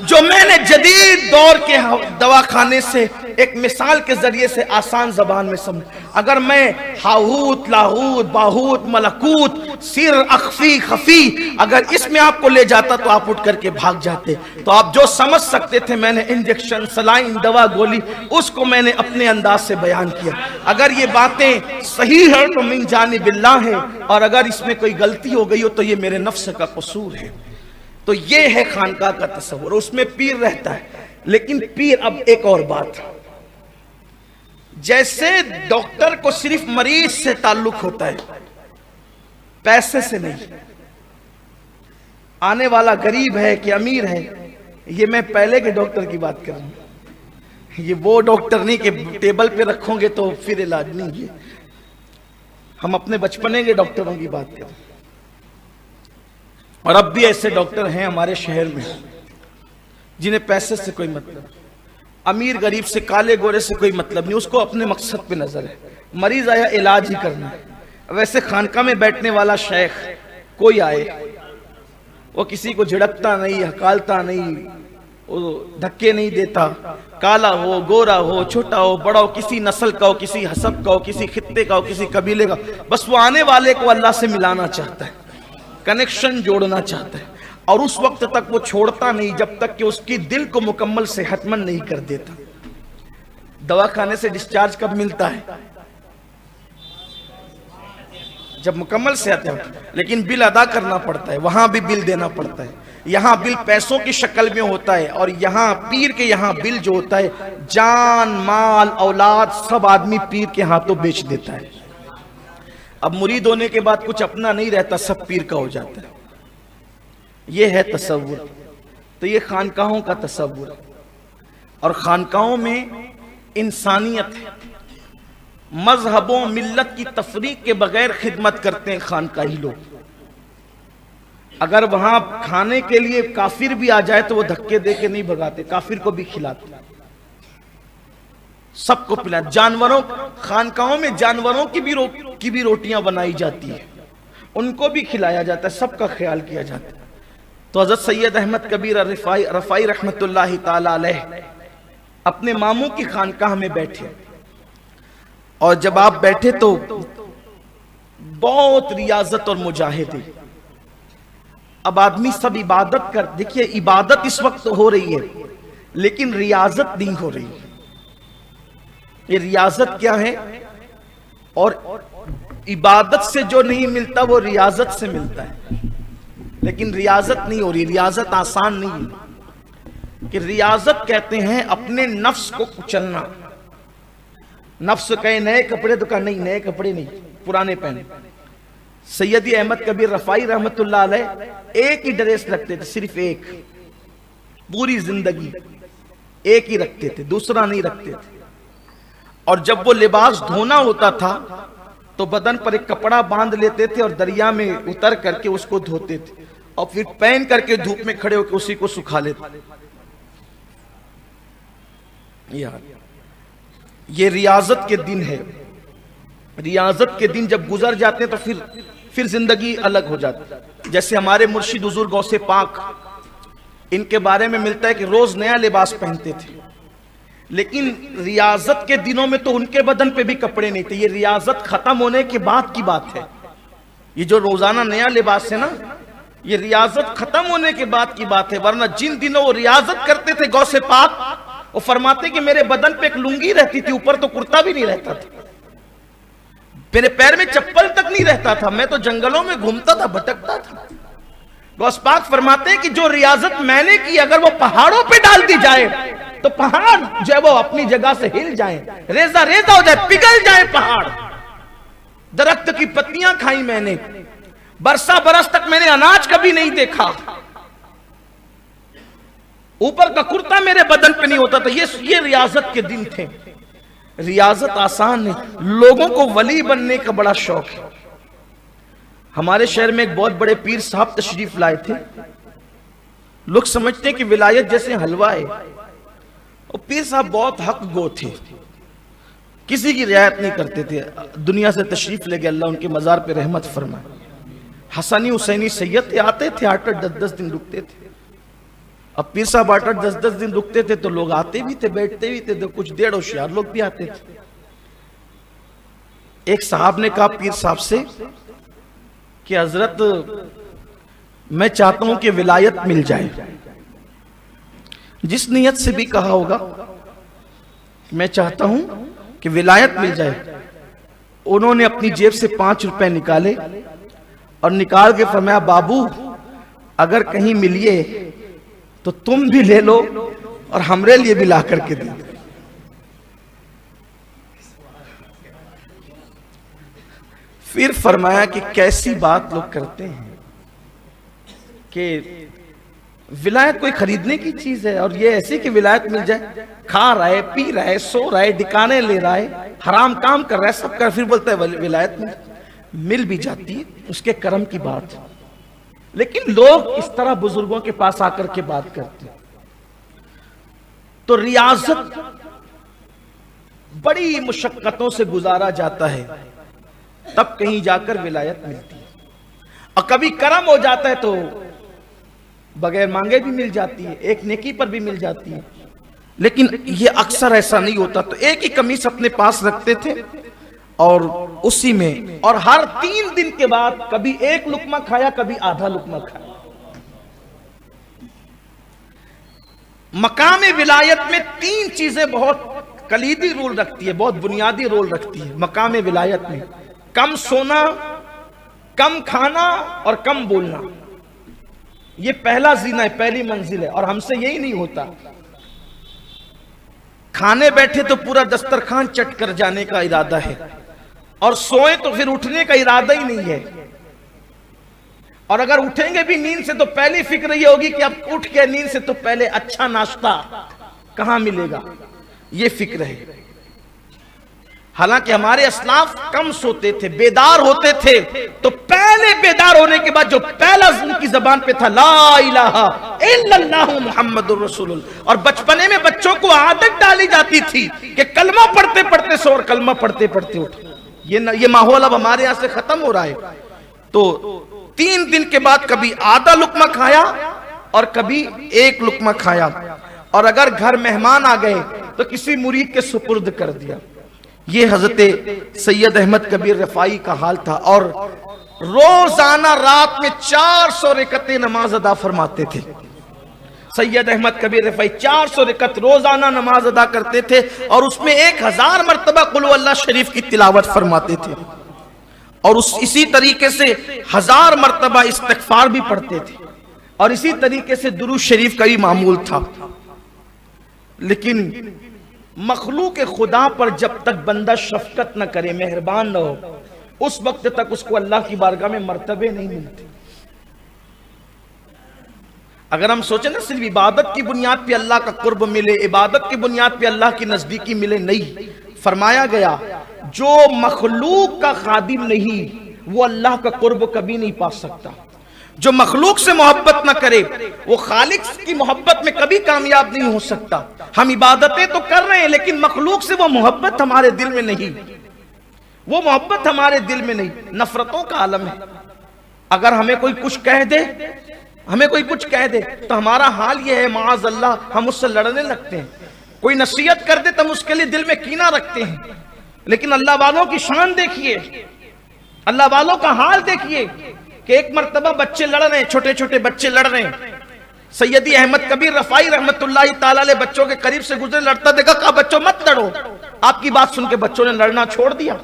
Speaker 1: جو میں نے جدید دور کے دواخانے سے ایک مثال کے ذریعے سے آسان زبان میں سمجھا۔ اگر میں ہاہوت، لاہوت، باہوت، ملکوت، سر، اخفی، خفی اگر اس میں آپ کو لے جاتا تو آپ اٹھ کر کے بھاگ جاتے۔ تو آپ جو سمجھ سکتے تھے میں نے انجیکشن، سلائن، دوا، گولی، اس کو میں نے اپنے انداز سے بیان کیا۔ اگر یہ باتیں صحیح ہیں تو من جانب اللہ ہے، اور اگر اس میں کوئی غلطی ہو گئی ہو تو یہ میرے نفس کا قصور ہے۔ تو یہ ہے خانقاہ کا تصور، اس میں پیر رہتا ہے۔ لیکن پیر، اب ایک اور بات، جیسے ڈاکٹر کو صرف مریض سے تعلق ہوتا ہے، پیسے سے نہیں۔ آنے والا غریب ہے کہ امیر ہے، یہ میں پہلے کے ڈاکٹر کی بات کر رہا ہوں، یہ وہ ڈاکٹر نہیں کہ ٹیبل پہ رکھو گے تو پھر علاج نہیں۔ یہ ہم اپنے بچپنے کے ڈاکٹروں کی بات کر رہے ہیں، اور اب بھی ایسے ڈاکٹر ہیں ہمارے شہر میں جنہیں پیسے سے کوئی مطلب، امیر غریب سے، کالے گورے سے کوئی مطلب نہیں، اس کو اپنے مقصد پہ نظر ہے، مریض آیا علاج ہی کرنا ہے۔ ویسے خانقاہ میں بیٹھنے والا شیخ کوئی آئے، وہ کسی کو جھڑکتا نہیں، ہکالتا نہیں، وہ دھکے نہیں دیتا، کالا ہو، گورا ہو، چھوٹا ہو، بڑا ہو، کسی نسل کا ہو، کسی حسب کا ہو، کسی خطے کا ہو، کسی قبیلے کا، بس وہ آنے والے کو اللہ سے ملانا چاہتا ہے، کنیکشن جوڑنا چاہتا ہے، اور اس وقت تک وہ چھوڑتا نہیں جب تک کہ اس کی دل کو مکمل صحت مند نہیں کر دیتا۔ دواخانے سے ڈسچارج کب ملتا ہے؟ جب مکمل صحت ہے، لیکن بل ادا کرنا پڑتا ہے، وہاں بھی بل دینا پڑتا ہے۔ یہاں بل پیسوں کی شکل میں ہوتا ہے، اور یہاں پیر کے یہاں بل جو ہوتا ہے، جان، مال، اولاد سب آدمی پیر کے ہاتھوں بیچ دیتا ہے۔ اب مرید ہونے کے بعد کچھ اپنا نہیں رہتا، سب پیر کا ہو جاتا ہے۔ یہ ہے تصور۔ تو یہ خانقاہوں کا تصور، اور خانقاہوں میں انسانیت ہے۔ مذہبوں، ملت کی تفریق کے بغیر خدمت کرتے ہیں خانقاہی لوگ۔ اگر وہاں کھانے کے لیے کافر بھی آ جائے تو وہ دھکے دے کے نہیں بھگاتے، کافر کو بھی کھلاتے، سب کو پلاتے۔ جانوروں، خانقاہوں میں جانوروں کی بھی روٹیاں بنائی جاتی ہیں، ان کو بھی کھلایا جاتا ہے، سب کا خیال کیا جاتا ہے۔ تو حضرت سید احمد کبیر رفائی رحمت اللہ تعالی علیہ اپنے ماموں کی خانقاہ میں بیٹھے، اور جب آپ بیٹھے تو بہت ریاضت اور مجاہدے۔ اب آدمی سب عبادت کر، دیکھیے عبادت اس وقت ہو رہی ہے لیکن ریاضت نہیں ہو رہی۔ یہ ریاضت کیا ہے؟ اور عبادت سے جو نہیں ملتا وہ ریاضت سے ملتا ہے، لیکن ریاضت نہیں ہو رہی۔ ریاضت آسان نہیں ہے، کہ ریاضت کہتے ہیں اپنے نفس کو کچلنا۔ نفس کہے نئے کپڑے تو کہا نہیں، نئے کپڑے نہیں، پرانے پہنے۔ سیدی احمد کبیر رفائی رحمت اللہ علیہ ایک ہی ڈریس رکھتے تھے، صرف ایک، پوری زندگی ایک ہی رکھتے تھے، دوسرا نہیں رکھتے تھے۔ اور جب وہ لباس دھونا ہوتا تھا تو بدن پر ایک کپڑا باندھ لیتے تھے اور دریا میں اتر کر کے اس کو دھوتے تھے، اور پھر پہن کر کے دھوپ میں کھڑے ہو کے اسی کو سکھا لیتے۔ یہ ریاضت کے دن ہے۔ ریاضت کے دن جب گزر جاتے ہیں تو پھر زندگی الگ ہو جاتی ہے۔ جیسے ہمارے مرشد حضور غوث پاک، ان کے بارے میں ملتا ہے کہ روز نیا لباس پہنتے تھے، لیکن ریاضت کے دنوں میں تو ان کے بدن پہ بھی کپڑے نہیں تھے۔ یہ ریاضت ختم ہونے کے بعد کی بات ہے، یہ جو روزانہ نیا لباس ہے نا، یہ ریاضت ختم ہونے کے بعد کی بات ہے۔ ورنہ جن دنوں وہ ریاضت کرتے تھے غوث پاک، وہ فرماتے کہ میرے بدن پہ ایک لنگی رہتی تھی، اوپر تو کرتا بھی نہیں رہتا تھا، میرے پیر میں چپل تک نہیں رہتا تھا، میں تو جنگلوں میں گھومتا تھا، بھٹکتا تھا۔ غوث پاک فرماتے ہیں کہ جو ریاضت میں نے کی اگر وہ پہاڑوں پہ ڈال دی جائے تو پہاڑ جو ہے وہ اپنی جگہ سے ہل جائیں، ریزہ ریزہ ہو جائے، پگھل جائے پہاڑ۔ درخت کی پتیاں کھائی میں نے، برسا برس تک میں نے اناج کبھی نہیں دیکھا، اوپر کا کرتا میرے بدن پہ نہیں ہوتا تھا۔ یہ ریاضت کے دن تھے۔ ریاضت آسان نہیں، لوگوں کو ولی بننے کا بڑا شوق ہے۔ ہمارے شہر میں ایک بہت بڑے پیر صاحب تشریف لائے تھے، لوگ سمجھتے ہیں کہ ولایت جیسے حلوہ ہے، اور پیر صاحب بہت حق گو تھے، کسی کی رعایت نہیں کرتے تھے، دنیا سے تشریف لے گئے، اللہ ان کے مزار پہ رحمت فرمائے۔ حسنی حسینی سید تھے، آتے تھے 8-8 10-10 دن رکتے تھے۔ اب پیر صاحب 8-8 10-10 دن رکتے تھے تو لوگ آتے بھی تھے، بیٹھتے بھی تھے، تو کچھ دیڑھ ہوشیار لوگ بھی آتے تھے۔ ایک صاحب نے کہا پیر صاحب سے کہ حضرت میں چاہتا ہوں کہ ولایت مل جائے، جس نیت سے بھی کہا ہوگا، میں چاہتا ہوں کہ ولایت مل جائے۔ انہوں نے اپنی جیب سے 5 روپے نکالے اور نکال کے فرمایا بابو اگر کہیں ملیے تو تم بھی لے لو اور ہمارے لیے بھی لا کر کے دے۔ پھر فرمایا کہ کیسی بات لوگ کرتے ہیں کہ ولایت کوئی خریدنے کی چیز ہے، اور یہ ایسی کہ ولایت مل جائے، کھا رہا ہے، پی رہا ہے، سو رہا ہے، ڈکانے لے رہا ہے، حرام کام کر رہا ہے، سب کر، پھر بولتا ہے ولایت مل بھی جاتی ہے، اس کے کرم کی بات۔ لیکن لوگ اس طرح بزرگوں کے پاس آ کر کے بات کرتے ہیں۔ تو ریاضت بڑی مشقتوں سے گزارا جاتا ہے، تب کہیں جا کر ولایت ملتی ہے، اور کبھی کرم ہو جاتا ہے تو بغیر مانگے بھی مل جاتی ہے، ایک نیکی پر بھی مل جاتی ہے۔ لیکن یہ اکثر ایسا نہیں ہوتا، تو ایک ہی قمیص اپنے پاس رکھتے تھے اور اسی میں، اور ہر 3 دن کے بعد کبھی 1 لقمہ کھایا، کبھی آدھا لقمہ کھایا۔ مقام ولایت میں 3 چیزیں بہت کلیدی رول رکھتی ہے، بہت بنیادی رول رکھتی ہے مقام ولایت میں: کم سونا، کم کھانا اور کم بولنا۔ یہ پہلا زینہ ہے، پہلی منزل ہے، اور ہم سے یہی نہیں ہوتا۔ کھانے بیٹھے تو پورا دسترخوان چٹ کر جانے کا ارادہ ہے، اور سوئیں تو پھر اٹھنے کا ارادہ ہی نہیں ہے، اور اگر اٹھیں گے بھی نیند سے تو پہلی فکر یہ ہوگی کہ اب اٹھ کے نیند سے تو پہلے اچھا ناشتہ کہاں ملے گا، یہ فکر ہے۔ حالانکہ ہمارے اسلاف کم سوتے تھے، بیدار ہوتے تھے، تو پہلے بیدار ہونے کے بعد جو پہلا ان کی زبان پہ تھا لا الہ الا اللہ محمد الرسول اللہ، اور بچپنے میں بچوں کو عادت ڈالی جاتی تھی کہ کلمہ پڑھتے پڑھتے سو اور کلمہ پڑھتے پڑھتے اٹھ. یہ ماحول اب ہمارے یہاں سے ختم ہو رہا ہے. تو 3 دن کے بعد کبھی آدھا لقمہ کھایا اور کبھی 1 لقمہ کھایا، اور اگر گھر مہمان آ گئے تو کسی مرید کے سپرد کر دیا. یہ حضرت سید احمد کبیر رفاعی کا حال تھا. اور روزانہ رات میں 400 رکعتیں نماز ادا فرماتے تھے. سید احمد کبیر رفاعی 400 رکعت روزانہ نماز ادا کرتے تھے، اور اس میں 1000 مرتبہ قل اللہ شریف کی تلاوت فرماتے تھے، اور اسی طریقے سے 1000 مرتبہ استغفار بھی پڑھتے تھے، اور اسی طریقے سے درود شریف کا بھی معمول تھا. لیکن مخلوق خدا پر جب تک بندہ شفقت نہ کرے، مہربان نہ ہو، اس وقت تک اس کو اللہ کی بارگاہ میں مرتبے نہیں ملتے. اگر ہم سوچیں نا صرف عبادت کی بنیاد پہ اللہ کا قرب ملے، عبادت کی بنیاد پہ اللہ کی نزدیکی ملے، نہیں. فرمایا گیا جو مخلوق کا خادم نہیں وہ اللہ کا قرب کبھی نہیں پا سکتا. جو مخلوق سے محبت نہ کرے وہ خالق کی محبت میں کبھی کامیاب نہیں ہو سکتا. ہم عبادتیں تو کر رہے ہیں لیکن مخلوق سے وہ محبت ہمارے دل میں نہیں، وہ محبت ہمارے دل میں نہیں. نفرتوں کا عالم ہے. اگر ہمیں کوئی کچھ کہہ دے تو ہمارا حال یہ ہے معاذ اللہ ہم اس سے لڑنے لگتے ہیں. کوئی نصیحت کر دے تو ہم اس کے لیے دل میں کینہ رکھتے ہیں. لیکن اللہ والوں کی شان دیکھیے، اللہ والوں کا حال دیکھیے کہ ایک مرتبہ بچے لڑ رہے ہیں، چھوٹے چھوٹے بچے لڑ رہے ہیں. سیدی احمد کبیر رفاعی رحمت اللہ تعالی علیہ بچوں کے قریب سے گزرے، لڑتا دیکھا، کہا بچوں مت لڑو. آپ کی بات سن کے بچوں نے لڑنا چھوڑ دیا.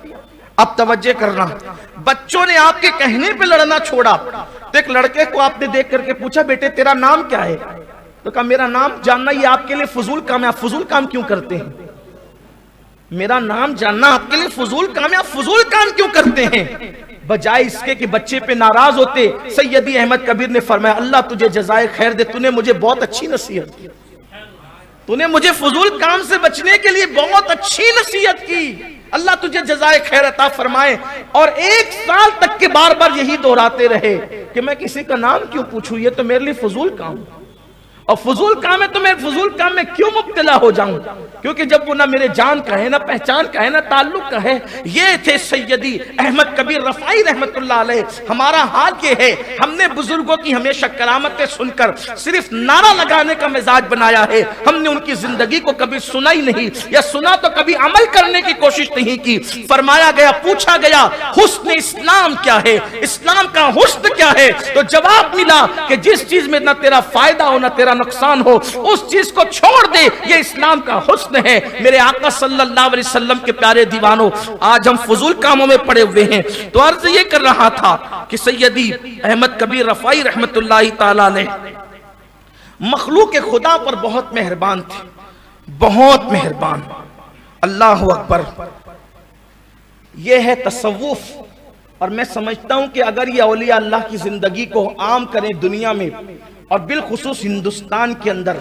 Speaker 1: اب توجہ کرنا، بچوں نے آپ کے کہنے پہ لڑنا چھوڑا. تو ایک لڑکے کو آپ نے دیکھ کر کے پوچھا بیٹے تیرا نام کیا ہے؟ تو کہا میرا نام جاننا یہ آپ کے لیے فضول کام ہے، آپ فضول کام کیوں کرتے ہیں؟ میرا نام جاننا آپ کے لیے فضول کام ہے، آپ فضول کام کیوں کرتے ہیں؟ بجائے اس کے کہ بچے پہ ناراض ہوتے، سیدی احمد کبیر نے فرمایا اللہ تجھے جزائے خیر دے، تو نے مجھے بہت اچھی نصیحت کی، تو نے مجھے فضول کام سے بچنے کے لیے بہت اچھی نصیحت کی، اللہ تجھے جزائے خیر عطا فرمائے. اور 1 سال تک کے بار بار یہی دہراتے رہے کہ میں کسی کا نام کیوں پوچھوں، یہ تو میرے لیے فضول کام ہے، اور فضول کام ہے تو میں فضول کام میں کیوں مبتلا ہو جاؤں، کیونکہ جب وہ نہ میرے جان کا ہے، نہ پہچان کا ہے، نہ تعلق کا ہے. یہ تھے سیدی احمد کبیر رفاعی رحمت اللہ علیہ. ہمارا حال یہ ہے، ہم نے بزرگوں کی ہمیشہ کرامتیں سن کر صرف نعرہ لگانے کا مزاج بنایا ہے. ہم نے ان کی زندگی کو کبھی سنا ہی نہیں، یا سنا تو کبھی عمل کرنے کی کوشش نہیں کی. فرمایا گیا، پوچھا گیا حسن اسلام کیا ہے، اسلام کا حسن کیا ہے؟ تو جواب ملا کہ جس چیز میں نہ تیرا فائدہ ہو نہ تیرا نقصان ہو اس چیز کو چھوڑ دے، یہ اسلام کا حسن ہے. میرے آقا صلی اللہ علیہ وسلم کے پیارے دیوانوں، آج ہم فضول کاموں میں پڑے ہوئے ہیں. تو عرض یہ کر رہا تھا کہ سیدی احمد کبیر رفاعی رحمت اللہ تعالی علیہ مخلوق خدا پر بہت مہربان تھے، بہت مہربان. اللہ اکبر. یہ ہے تصوف. اور میں سمجھتا ہوں کہ اگر یہ اولیاء اللہ کی زندگی کو عام کریں دنیا میں، اور بالخصوص ہندوستان کے اندر،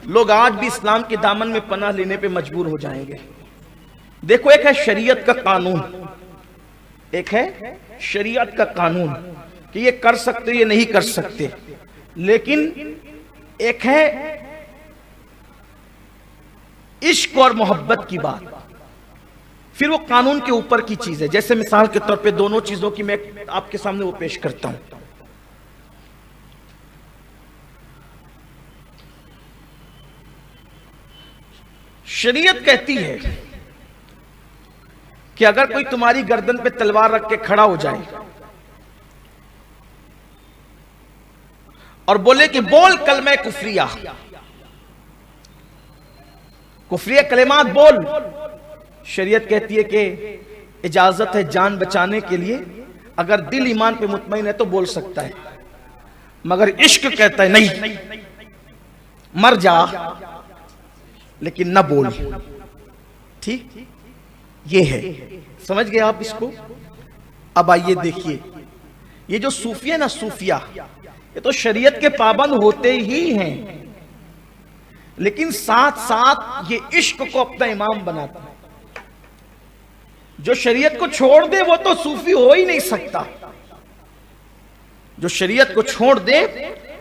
Speaker 1: لوگ آج بھی اسلام کے دامن میں پناہ لینے پہ مجبور ہو جائیں گے. دیکھو ایک ہے شریعت کا قانون، ایک ہے شریعت کا قانون کہ یہ کر سکتے یہ نہیں کر سکتے، لیکن ایک ہے عشق اور محبت کی بات، پھر وہ قانون کے اوپر کی چیز ہے. جیسے مثال کے طور پہ دونوں چیزوں کی میں آپ کے سامنے وہ پیش کرتا ہوں. شریعت کہتی ہے کہ اگر کوئی تمہاری گردن پہ تلوار رکھ کے کھڑا ہو جائے اور بولے کہ بول کلمہ کفریہ، کفریہ کلمات بول، شریعت کہتی ہے کہ اجازت ہے جان بچانے کے لیے، اگر دل ایمان پہ مطمئن ہے تو بول سکتا ہے، مگر عشق کہتا ہے نہیں، مر جا لیکن نہ بول. ٹھیک، یہ ہے. سمجھ گئے آپ اس کو؟ اب آئیے دیکھیے، یہ جو صوفیہ نا، صوفیہ یہ تو شریعت کے پابند ہوتے ہی ہیں، لیکن ساتھ ساتھ یہ عشق کو اپنا امام بناتا ہے. جو شریعت کو چھوڑ دے وہ تو صوفی ہو ہی نہیں سکتا. جو شریعت کو چھوڑ دے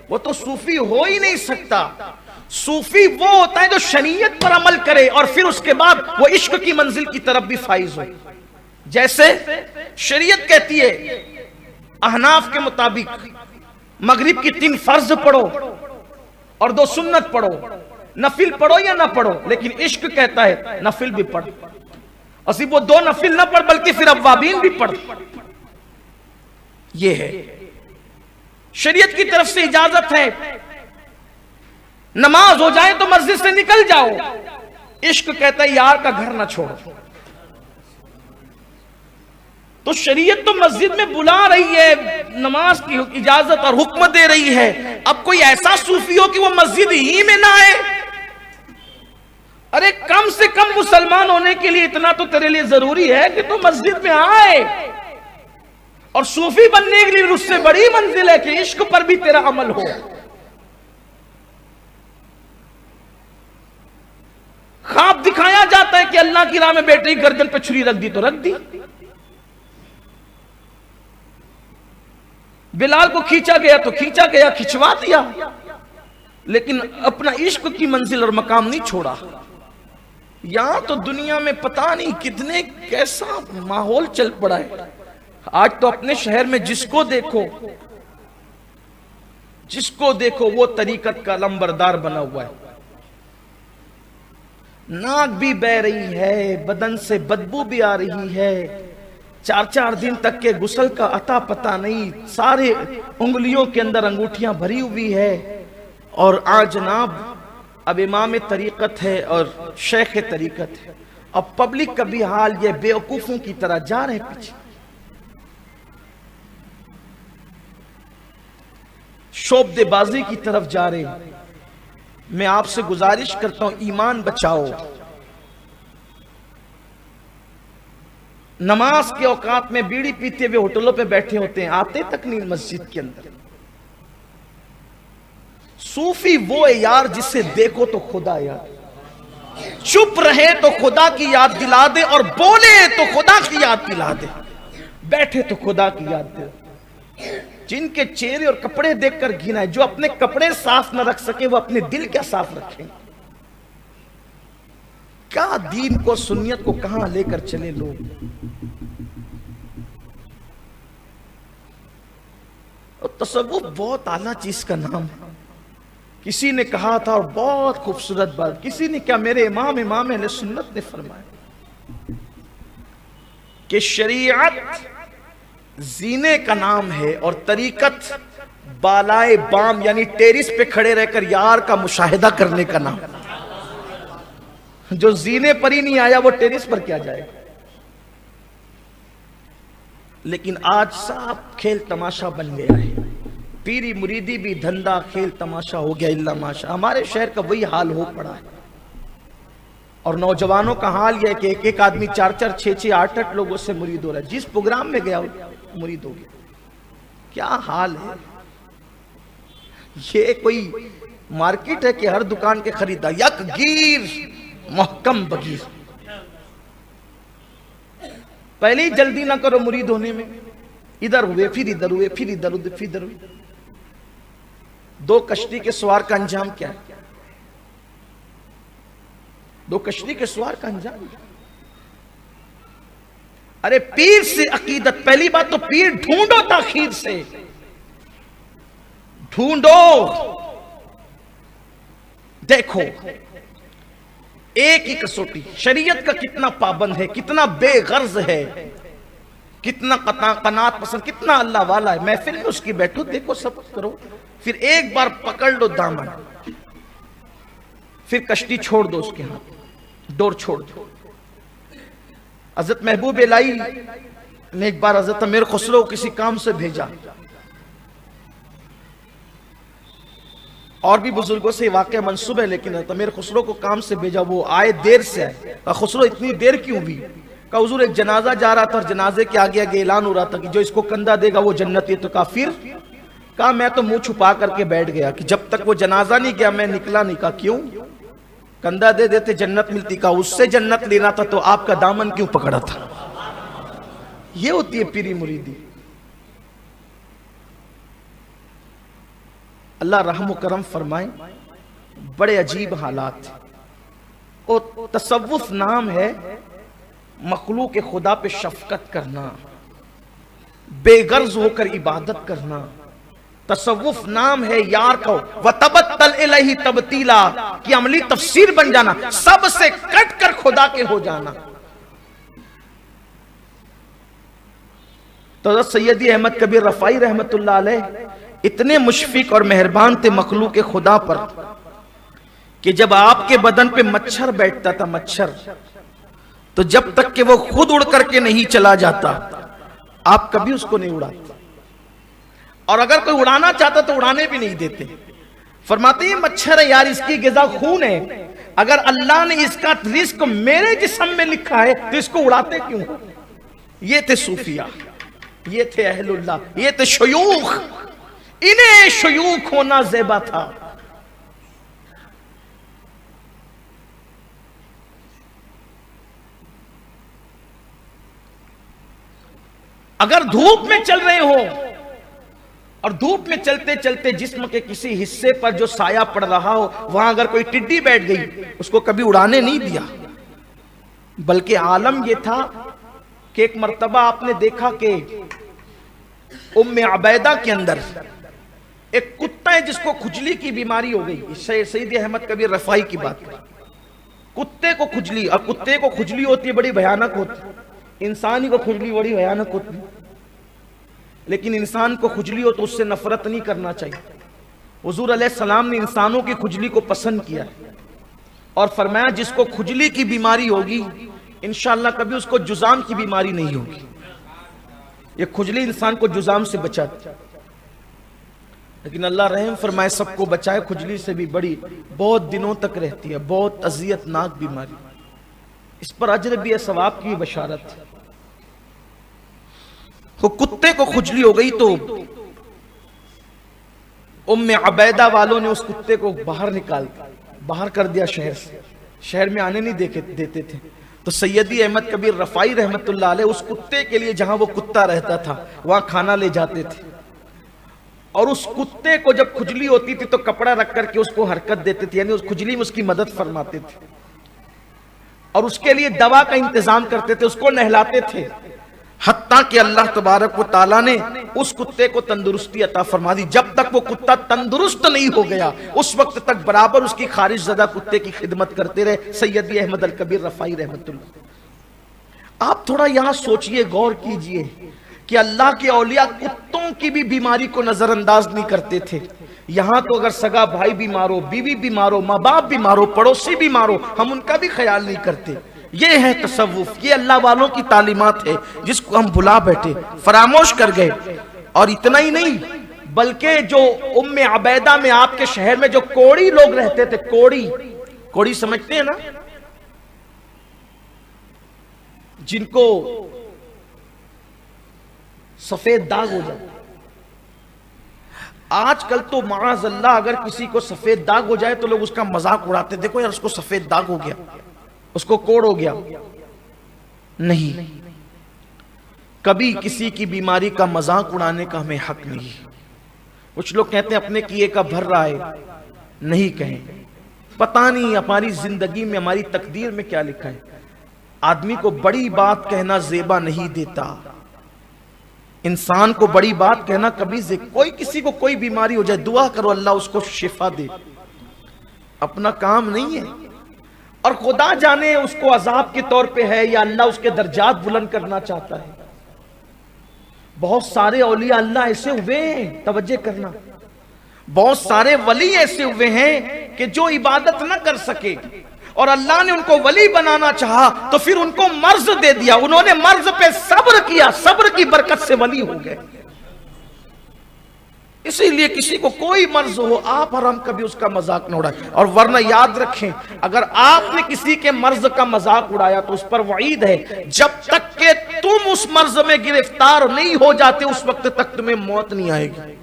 Speaker 1: وہ تو صوفی ہو ہی نہیں سکتا. صوفی وہ ہوتا ہے جو شریعت پر عمل کرے اور پھر اس کے بعد وہ عشق کی منزل کی طرف بھی فائز ہو. جیسے شریعت کہتی ہے احناف کے مطابق مغرب کی 3 فرض پڑھو اور 2 سنت پڑھو, نفل پڑھو یا نہ پڑھو, لیکن عشق کہتا ہے نفل بھی پڑھ, اور صرف وہ 2 نفل نہ پڑھ بلکہ پھر اوابین بھی پڑھ. یہ ہے شریعت کی طرف سے اجازت ہے. نماز ہو جائے تو مسجد سے نکل جاؤ, عشق کہتا ہے یار کا گھر نہ چھوڑو. تو شریعت تو مسجد میں بلا رہی ہے, نماز کی اجازت اور حکم دے رہی ہے. اب کوئی ایسا صوفی ہو کہ وہ مسجد ہی میں نہ آئے. ارے کم سے کم مسلمان ہونے کے لیے اتنا تو تیرے لیے ضروری ہے کہ تو مسجد میں آئے. اور صوفی بننے کے لیے اس سے بڑی منزل ہے کہ عشق پر بھی تیرا عمل ہو. خواب دکھایا جاتا ہے کہ اللہ کی راہ میں بیٹے ہی گردن پہ چھری رکھ دی تو رکھ دی. بلال کو کھینچا گیا تو کھینچا گیا, کھچوا دیا, لیکن اپنا عشق کی منزل اور مقام نہیں چھوڑا. یہاں تو دنیا میں پتہ نہیں کتنے کیسا ماحول چل پڑا ہے. آج تو اپنے شہر میں جس کو دیکھو وہ طریقت کا لمبردار بنا ہوا ہے. ناک بھی بہ رہی ہے, بدن سے بدبو بھی آ رہی ہے, 4 دن تک کے غسل کا عطا پتہ نہیں, سارے انگلیوں کے اندر انگوٹھیاں بھری ہوئی ہے. اور جناب اب امام طریقت ہے اور شیخ طریقت ہے, اب پبلک کا بھی حال یہ بیوقوفوں کی طرح جا رہے پیچھے. شعبدے بازی کی طرف جا رہے. میں آپ سے گزارش کرتا ہوں ایمان بچاؤ. نماز کے اوقات میں بیڑی پیتے ہوئے ہوٹلوں پہ بیٹھے ہوتے ہیں, آتے تک نہیں مسجد کے اندر. صوفی وہ ہے یار جسے دیکھو تو خدا یاد, چپ رہے تو خدا کی یاد دلا دے, اور بولے تو خدا کی یاد دلا دے, بیٹھے تو خدا کی یاد دے. جن کے چہرے اور کپڑے دیکھ کر گھنا ہے, جو اپنے کپڑے صاف نہ رکھ سکے وہ اپنے دل کیا صاف رکھیں. کیا دین کو سنیت کو کہاں لے کر چلے لوگ. اور تصوف بہت اعلیٰ چیز کا نام ہے. کسی نے کہا تھا اور بہت خوبصورت بات, کسی نے کیا, میرے امام اہل سنت نے فرمایا کہ شریعت زینے کا نام ہے اور طریقت بالائے بام یعنی ٹیرس پہ کھڑے رہ کر یار کا مشاہدہ کرنے کا نام. جو زینے پر ہی نہیں آیا وہ ٹیرس پر کیا جائے. لیکن آج سب کھیل تماشا بن گیا ہے, پیری مریدی بھی دھندا کھیل تماشا ہو گیا. اللہ ماشا, ہمارے شہر کا وہی حال ہو پڑا ہے. اور نوجوانوں کا حال یہ ہے کہ ایک آدمی 4 6 8 لوگوں سے مرید ہو رہا ہے. جس پروگرام میں گیا مرید ہو گیا. کیا حال ہے. یہ کوئی مارکیٹ ہے کہ ہر دکان کے خریدا یک گیر محکم بگیر. پہلے ہی جلدی نہ کرو مرید ہونے میں, ادھر ہوئے پھر ادھر ہوئے پھر ادھر ہوئے پھر ادھر ہوئے. 2 کشتی کے سوار کا انجام کیا ہے؟ 2 کشتی کے سوار کا انجام. ارے پیر سے عقیدت, پہلی بات تو پیر ڈھونڈو تاخیر سے, ڈھونڈو. دیکھو ایک ہی کسوٹی, شریعت کا کتنا پابند ہے, کتنا بے غرض ہے, کتنا قناعت پسند, کتنا اللہ والا ہے. محفل میں اس کی بیٹھو, دیکھو, سب کرو, پھر ایک بار پکڑ لو دامن, پھر کشتی چھوڑ دو اس کے ہاتھ, ڈور چھوڑ دو. حضرت محبوب الہی نے ایک بار حضرت امیر خسرو کسی کام سے بھیجا, اور بھی بزرگوں سے واقعہ منسوب ہے, لیکن حضرت امیر خسرو کو کام سے بھیجا, وہ آئے دیر سے آئے. خسرو اتنی دیر کیوں ہوئی؟ کہا حضور ایک جنازہ جا رہا تھا اور جنازے کے آگے آگے اعلان ہو رہا تھا کہ جو اس کو کندھا دے گا وہ جنتی ہے. تو کہا پھر؟ کہا میں تو منہ چھپا کر کے بیٹھ گیا کہ جب تک وہ جنازہ نہیں گیا میں نکلا نہیں. کہا کیوں؟ کندھا دے دیتے جنت ملتی. کہا اس سے جنت لینا تھا تو آپ کا دامن کیوں پکڑا تھا؟ یہ ہوتی ہے پیری مریدی. اللہ رحم و کرم فرمائے. بڑے عجیب حالات. اور تصوف نام ہے مخلوق خدا پہ شفقت کرنا، بے غرض ہو کر عبادت کرنا. تصوف نام ہے یار کو وَتَبَتَّلْ إِلَيْهِ تَبْتِيلًا کی عملی تفسیر بن جانا، سب سے کٹ کر خدا کے ہو جانا. تو حضرت سیدی احمد کبیر رفاعی رحمت اللہ علیہ اتنے مشفق اور مہربان تھے مخلوق خدا پر کہ جب آپ کے بدن پہ مچھر بیٹھتا تھا، مچھر، تو جب تک کہ وہ خود اڑ کر کے نہیں چلا جاتا آپ کبھی اس کو نہیں اڑاتے، اور اگر کوئی اڑانا چاہتا تو اڑانے بھی نہیں دیتے. فرماتے ہیں مچھر ہے یار، اس کی غذا خون ہے، اگر اللہ نے اس کا رزق میرے جسم میں لکھا ہے تو اس کو اڑاتے کیوں؟ یہ تھے صوفیاء، یہ تھے اہل اللہ، یہ تھے شیوخ. انہیں شیوخ ہونا زیبا تھا. اگر دھوپ میں چل رہے ہو اور دھوپ میں چلتے چلتے جسم کے کسی حصے پر جو سایہ پڑ رہا ہو وہاں اگر کوئی ٹڈی بیٹھ گئی اس کو کبھی اڑانے نہیں دیا، بلکہ عالم یہ تھا کہ ایک مرتبہ آپ نے دیکھا کہ ام عبیدہ کے اندر ایک کتا ہے جس کو کھجلی کی بیماری ہو گئی. سید احمد کبیر رفاعی کی بات، کتے کو کھجلی، اور کتے کو کھجلی ہوتی ہے بڑی بھیانک ہوتی ہے، انسانی کو کھجلی بڑی بھیانک ہوتی ہے، لیکن انسان کو کھجلی ہو تو اس سے نفرت نہیں کرنا چاہیے. حضور علیہ السلام نے انسانوں کی کھجلی کو پسند کیا اور فرمایا جس کو کھجلی کی بیماری ہوگی انشاءاللہ کبھی اس کو جزام کی بیماری نہیں ہوگی. یہ کھجلی انسان کو جزام سے بچاتی، لیکن اللہ رحم فرمائے سب کو بچائے. کھجلی سے بھی بڑی بہت دنوں تک رہتی ہے، بہت اذیت ناک بیماری، اس پر اجر بھی ہے، ثواب کی بشارت. تو کتے کو کھجلی ہو گئی تو ام عبیدہ والوں نے اس کتے کو باہر کر دیا شہر سے، شہر میں آنے نہیں دیتے تھے. تو سیدی احمد کبیر رفاعی رحمت اللہ علیہ اس کتے کے لیے جہاں وہ کتا رہتا تھا وہاں کھانا لے جاتے تھے، اور اس کتے کو جب کھجلی ہوتی تھی تو کپڑا رکھ کر کے اس کو حرکت دیتے تھے، یعنی اس کھجلی میں اس کی مدد فرماتے تھے، اور اس کے لیے دوا کا انتظام کرتے تھے، اس کو نہلاتے تھے. حتیٰ کہ اللہ تبارک و تعالیٰ نے اس کتے کو تندرستی عطا فرما دی. جب تک وہ کتا تندرست نہیں ہو گیا اس وقت تک برابر اس کی خارج زدہ کتے کی خدمت کرتے رہے سیدی احمد الکبیر رفاعی رحمت اللہ. آپ تھوڑا یہاں سوچئے، غور کیجئے کہ اللہ کے اولیاء کتوں کی بھی بیماری کو نظر انداز نہیں کرتے تھے. یہاں تو اگر سگا بھائی بیمار ہو، بیوی بیمار ہو، ماں باپ بیمار ہو، پڑوسی بیمار ہو، ہم ان کا بھی خیال نہیں کرتے. یہ ہے تصوف، یہ اللہ والوں کی تعلیمات ہے جس کو ہم بھلا بیٹھے، فراموش کر گئے. اور اتنا ہی نہیں بلکہ جو ام عبیدہ میں آپ کے شہر میں جو کوڑی لوگ رہتے تھے، کوڑی سمجھتے ہیں نا، جن کو سفید داغ ہو جائے. آج کل تو معاذ اللہ اگر کسی کو سفید داغ ہو جائے تو لوگ اس کا مذاق اڑاتے، دیکھو یار اس کو سفید داغ ہو گیا، اس کو کوڑ ہو گیا. نہیں، کبھی کسی کی بیماری کا مذاق اڑانے کا ہمیں حق نہیں. کچھ لوگ کہتے ہیں اپنے کیے کا بھر رہا ہے، نہیں کہیں، پتہ نہیں ہماری زندگی میں ہماری تقدیر میں کیا لکھا ہے. آدمی کو بڑی بات کہنا زیبا نہیں دیتا، انسان کو بڑی بات کہنا کبھی کوئی کسی کو کوئی بیماری ہو جائے دعا کرو اللہ اس کو شفا دے، اپنا کام نہیں ہے. اور خدا جانے اس کو عذاب کے طور پہ ہے یا اللہ اس کے درجات بلند کرنا چاہتا ہے. بہت سارے اولیاء اللہ ایسے ہوئے ہیں، توجہ کرنا، بہت سارے ولی ایسے ہوئے ہیں کہ جو عبادت نہ کر سکے اور اللہ نے ان کو ولی بنانا چاہا تو پھر ان کو مرض دے دیا، انہوں نے مرض پہ صبر کیا، صبر کی برکت سے ولی ہو گئے. اسی لیے کسی کو کوئی مرض ہو آپ اور ہم کبھی اس کا مذاق نہ اڑائیں. اور ورنہ یاد رکھیں اگر آپ نے کسی کے مرض کا مذاق اڑایا تو اس پر وعید ہے، جب تک کہ تم اس مرض میں گرفتار نہیں ہو جاتے اس وقت تک تمہیں موت نہیں آئے گی.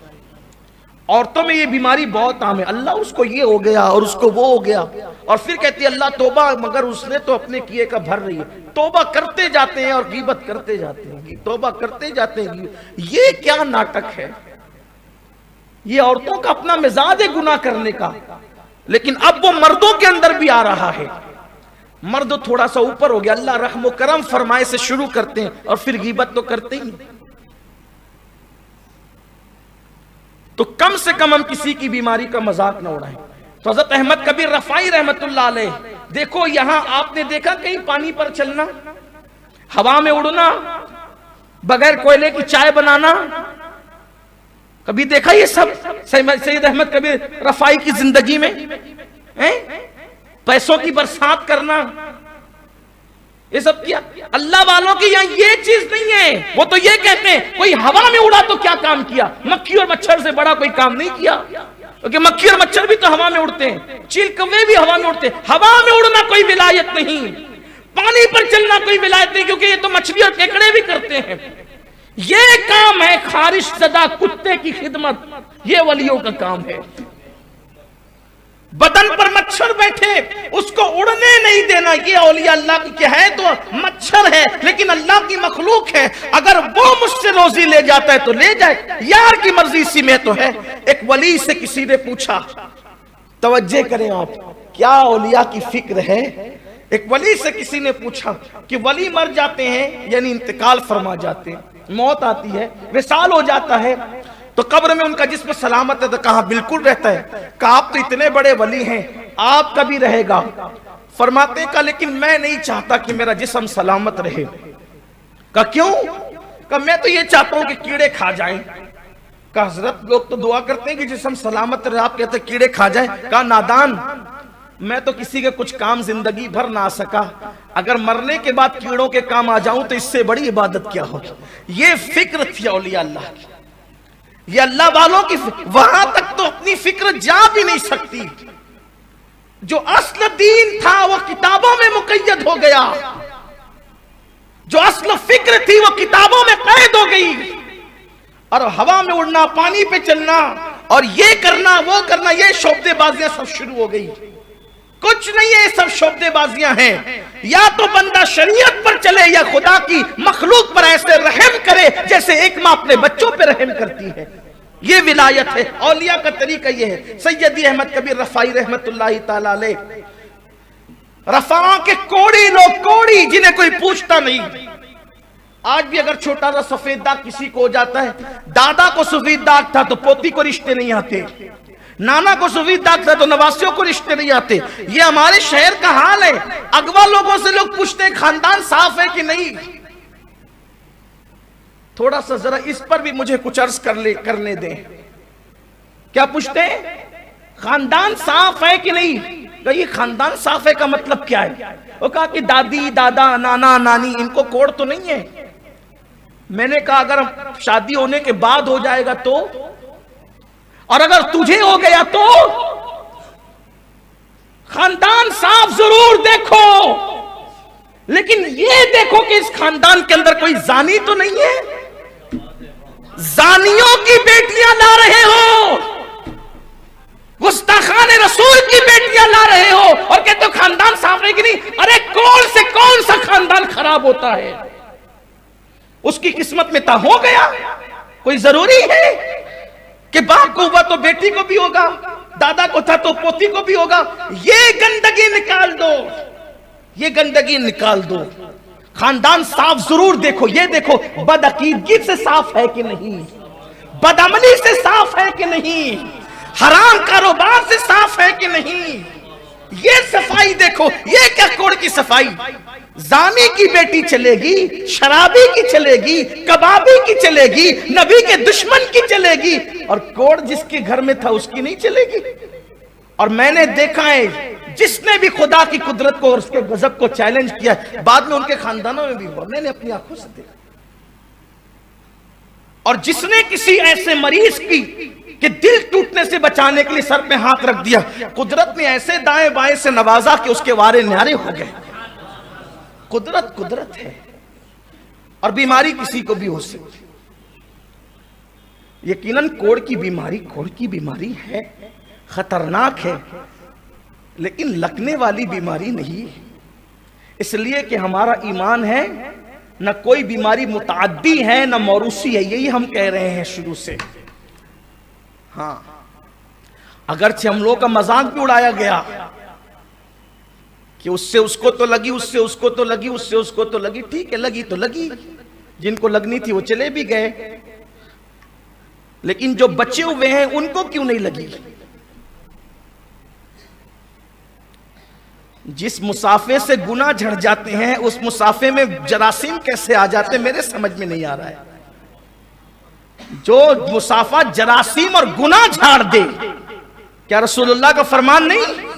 Speaker 1: عورتوں میں یہ بیماری بہت عام ہے، اللہ اس کو یہ ہو گیا اور اس کو وہ ہو گیا، اور پھر کہتی ہے اللہ توبہ، مگر اس نے تو اپنے کیے کا بھر رہی ہے۔ توبہ کرتے جاتے ہیں اور غیبت کرتے جاتے ہیں، توبہ کرتے جاتے ہیں۔ یہ کیا ناٹک ہے؟ یہ عورتوں کا اپنا مزاج ہے گناہ کرنے کا، لیکن اب وہ مردوں کے اندر بھی آ رہا ہے۔ مرد تھوڑا سا اوپر ہو گیا، اللہ رحم و کرم فرمائے سے شروع کرتے ہیں اور پھر غیبت تو کرتے ہی۔ تو کم سے کم ہم کسی کی بیماری کا مذاق نہ اڑائیں۔ تو حضرت احمد کبیر رفاعی رحمت اللہ علیہ، دیکھو یہاں آپ نے دیکھا کہیں پانی پر چلنا، ہوا میں اڑنا، بغیر کوئلے کی چائے بنانا، کبھی دیکھا یہ سب سید احمد کبیر رفاعی کی زندگی میں؟ پیسوں کی برسات کرنا، یہ سب کیا؟ اللہ والوں کی یہاں یہ چیز نہیں ہے۔ وہ تو یہ کہتے ہیں کوئی ہوا میں اڑا تو کیا کام کیا، مکھی اور مچھر سے بڑا کوئی کام نہیں کیا، کیونکہ مکھی اور مچھر بھی تو ہوا میں اڑتے ہیں، چیل کوے بھی ہوا میں اڑتے ہیں۔ ہوا میں اڑنا کوئی ولایت نہیں، پانی پر چلنا کوئی ولایت نہیں، کیونکہ یہ تو مچھلی اور کیکڑے بھی کرتے ہیں۔ یہ کام ہے خارش زدہ کتے کی خدمت، یہ ولیوں کا کام ہے۔ بدن پر مچھر بیٹھے اس کو اڑنے نہیں دینا، یہ اولیاء اللہ کی کیا ہے؟ تو مچھر ہے لیکن اللہ کی مخلوق ہے، اگر وہ مجھ سے روزی لے جاتا ہے تو لے جائے، یار کی مرضی اسی میں تو ہے۔ ایک ولی سے کسی نے پوچھا، توجہ کریں آپ، کیا اولیاء کی فکر ہے۔ ایک ولی سے کسی نے پوچھا کہ ولی مر جاتے ہیں، یعنی انتقال فرما جاتے ہیں، موت آتی ہے، وصال ہو جاتا ہے، تو قبر میں ان کا جسم سلامت ہے؟ تو کہا بالکل رہتا ہے۔ کہا آپ تو اتنے بڑے ولی ہیں، آپ کا بھی رہے گا؟ فرماتے ہیں کہا لیکن میں نہیں چاہتا کہ میرا جسم سلامت رہے۔ کہا کیوں؟ کہا میں تو یہ چاہتا ہوں کہ کیڑے کھا جائیں۔ کہا حضرت لوگ تو دعا کرتے ہیں کہ جسم سلامت رہے، آپ کہتے ہیں کیڑے کھا جائیں۔ کہا نادان، میں تو کسی کے کچھ کام زندگی بھر نہ آ سکا، اگر مرنے کے بعد کیڑوں کے کام آ جاؤں تو اس سے بڑی عبادت کیا ہوگی۔ یہ فکر تھی اولیاء اللہ کی، یہ اللہ والوں کی وہاں تک تو اپنی فکر جا بھی نہیں سکتی۔ جو اصل دین تھا وہ کتابوں میں مقید ہو گیا، جو اصل فکر تھی وہ کتابوں میں قید ہو گئی، اور ہوا میں اڑنا، پانی پہ چلنا اور یہ کرنا وہ کرنا، یہ شعبدے بازیاں سب شروع ہو گئی۔ کچھ نہیں ہے، یہ سب شعبدے بازیاں ہیں۔ یا تو بندہ شریعت پر چلے یا خدا کی مخلوق پر ایسے رحم کرے جیسے ایک ماں اپنے بچوں پہ رحم کرتی ہے، یہ ولایت ہے۔ اولیاء کا طریقہ یہ ہے۔ سیدی احمد کبیر رفاعی رحمت اللہ تعالی علیہ، رفاعہ کے کوڑی لوگ، کوڑی جنہیں کوئی پوچھتا نہیں۔ آج بھی اگر چھوٹا سا سفید داغ کسی کو ہو جاتا ہے، دادا کو سفید داغ تھا تو پوتی کو رشتے نہیں آتے، نانا کو سفید داغ تھا تو نواسیوں کو رشتے نہیں آتے۔ یہ ہمارے شہر کا حال ہے۔ اغوا لوگوں سے لوگ پوچھتے ہیں خاندان صاف ہے کہ نہیں۔ تھوڑا سا ذرا اس پر بھی مجھے کچھ عرض کرنے دیں۔ کیا پوچھتے ہیں؟ خاندان صاف ہے کہ نہیں۔ یہ خاندان صاف ہے کا مطلب کیا ہے؟ وہ کہا کہ دادی، دادا، نانا، نانی ان کو کوڑ تو نہیں ہے۔ میں نے کہا اگر شادی ہونے کے بعد ہو جائے گا تو، اور اگر تجھے ہو گیا تو؟ خاندان صاف ضرور دیکھو، لیکن یہ دیکھو کہ اس خاندان کے اندر کوئی زانی تو نہیں ہے۔ زانیوں کی بیٹیاں لا رہے ہو، گستاخان رسول کی بیٹیاں لا رہے ہو اور کہتے ہو خاندان صاف ہے کہ نہیں۔ ارے کون سے کون سا خاندان خراب ہوتا ہے؟ اس کی قسمت میں تا ہو گیا، کوئی ضروری ہے کہ باپ کو ہوا تو بیٹی کو بھی ہوگا، دادا کو تھا تو پوتی کو بھی ہوگا۔ یہ گندگی نکال دو، یہ گندگی نکال دو۔ خاندان صاف ضرور دیکھو، یہ دیکھو بدعقیدگی سے صاف ہے کہ نہیں، بدعملی سے صاف ہے کہ نہیں، حرام کاروبار سے صاف ہے کہ نہیں، یہ صفائی دیکھو۔ یہ کیا کوڑ کی صفائی؟ زانی کی بیٹی چلے گی، شرابی کی چلے گی، کبابی کی چلے گی، نبی کے دشمن کی چلے گی، اور کوڑ جس کے گھر میں تھا اس کی نہیں چلے گی۔ اور میں نے دیکھا ہے جس نے بھی خدا کی قدرت کو اور اس کے غضب کو چیلنج کیا، بعد میں ان کے خاندانوں میں بھی ہوا، میں نے اپنی آنکھوں سے دیکھا۔ اور جس نے کسی ایسے مریض کی کہ دل ٹوٹنے سے بچانے کے لیے سر پہ ہاتھ رکھ دیا، قدرت نے ایسے دائیں بائیں سے نوازا کہ اس کے وارے نیارے ہو گئے۔ قدرت قدرت ہے، اور بیماری کسی کو بھی ہو سکتی۔ یقیناً کوڑ کی بیماری ہے، خطرناک ہے، لیکن لگنے والی بیماری نہیں ہے، اس لیے کہ ہمارا ایمان ہے نہ کوئی بیماری متعدی ہے نہ موروثی ہے، یہی ہم کہہ رہے ہیں شروع سے۔ ہاں اگرچہ ہم لوگوں کا مذاق بھی اڑایا گیا کہ اس سے اس کو تو لگی، اس سے اس کو تو لگی، اس سے اس کو تو لگی، ٹھیک ہے لگی تو لگی، جن کو لگنی تھی وہ چلے بھی گئے، لیکن جو بچے ہوئے ہیں ان کو کیوں نہیں لگی؟ جس مسافے سے گناہ جھڑ جاتے ہیں اس مسافے میں جراثیم کیسے آ جاتے ہیں میرے سمجھ میں نہیں آ رہا ہے۔ جو مسافہ جراثیم اور گناہ جھاڑ دے، کیا رسول اللہ کا فرمان نہیں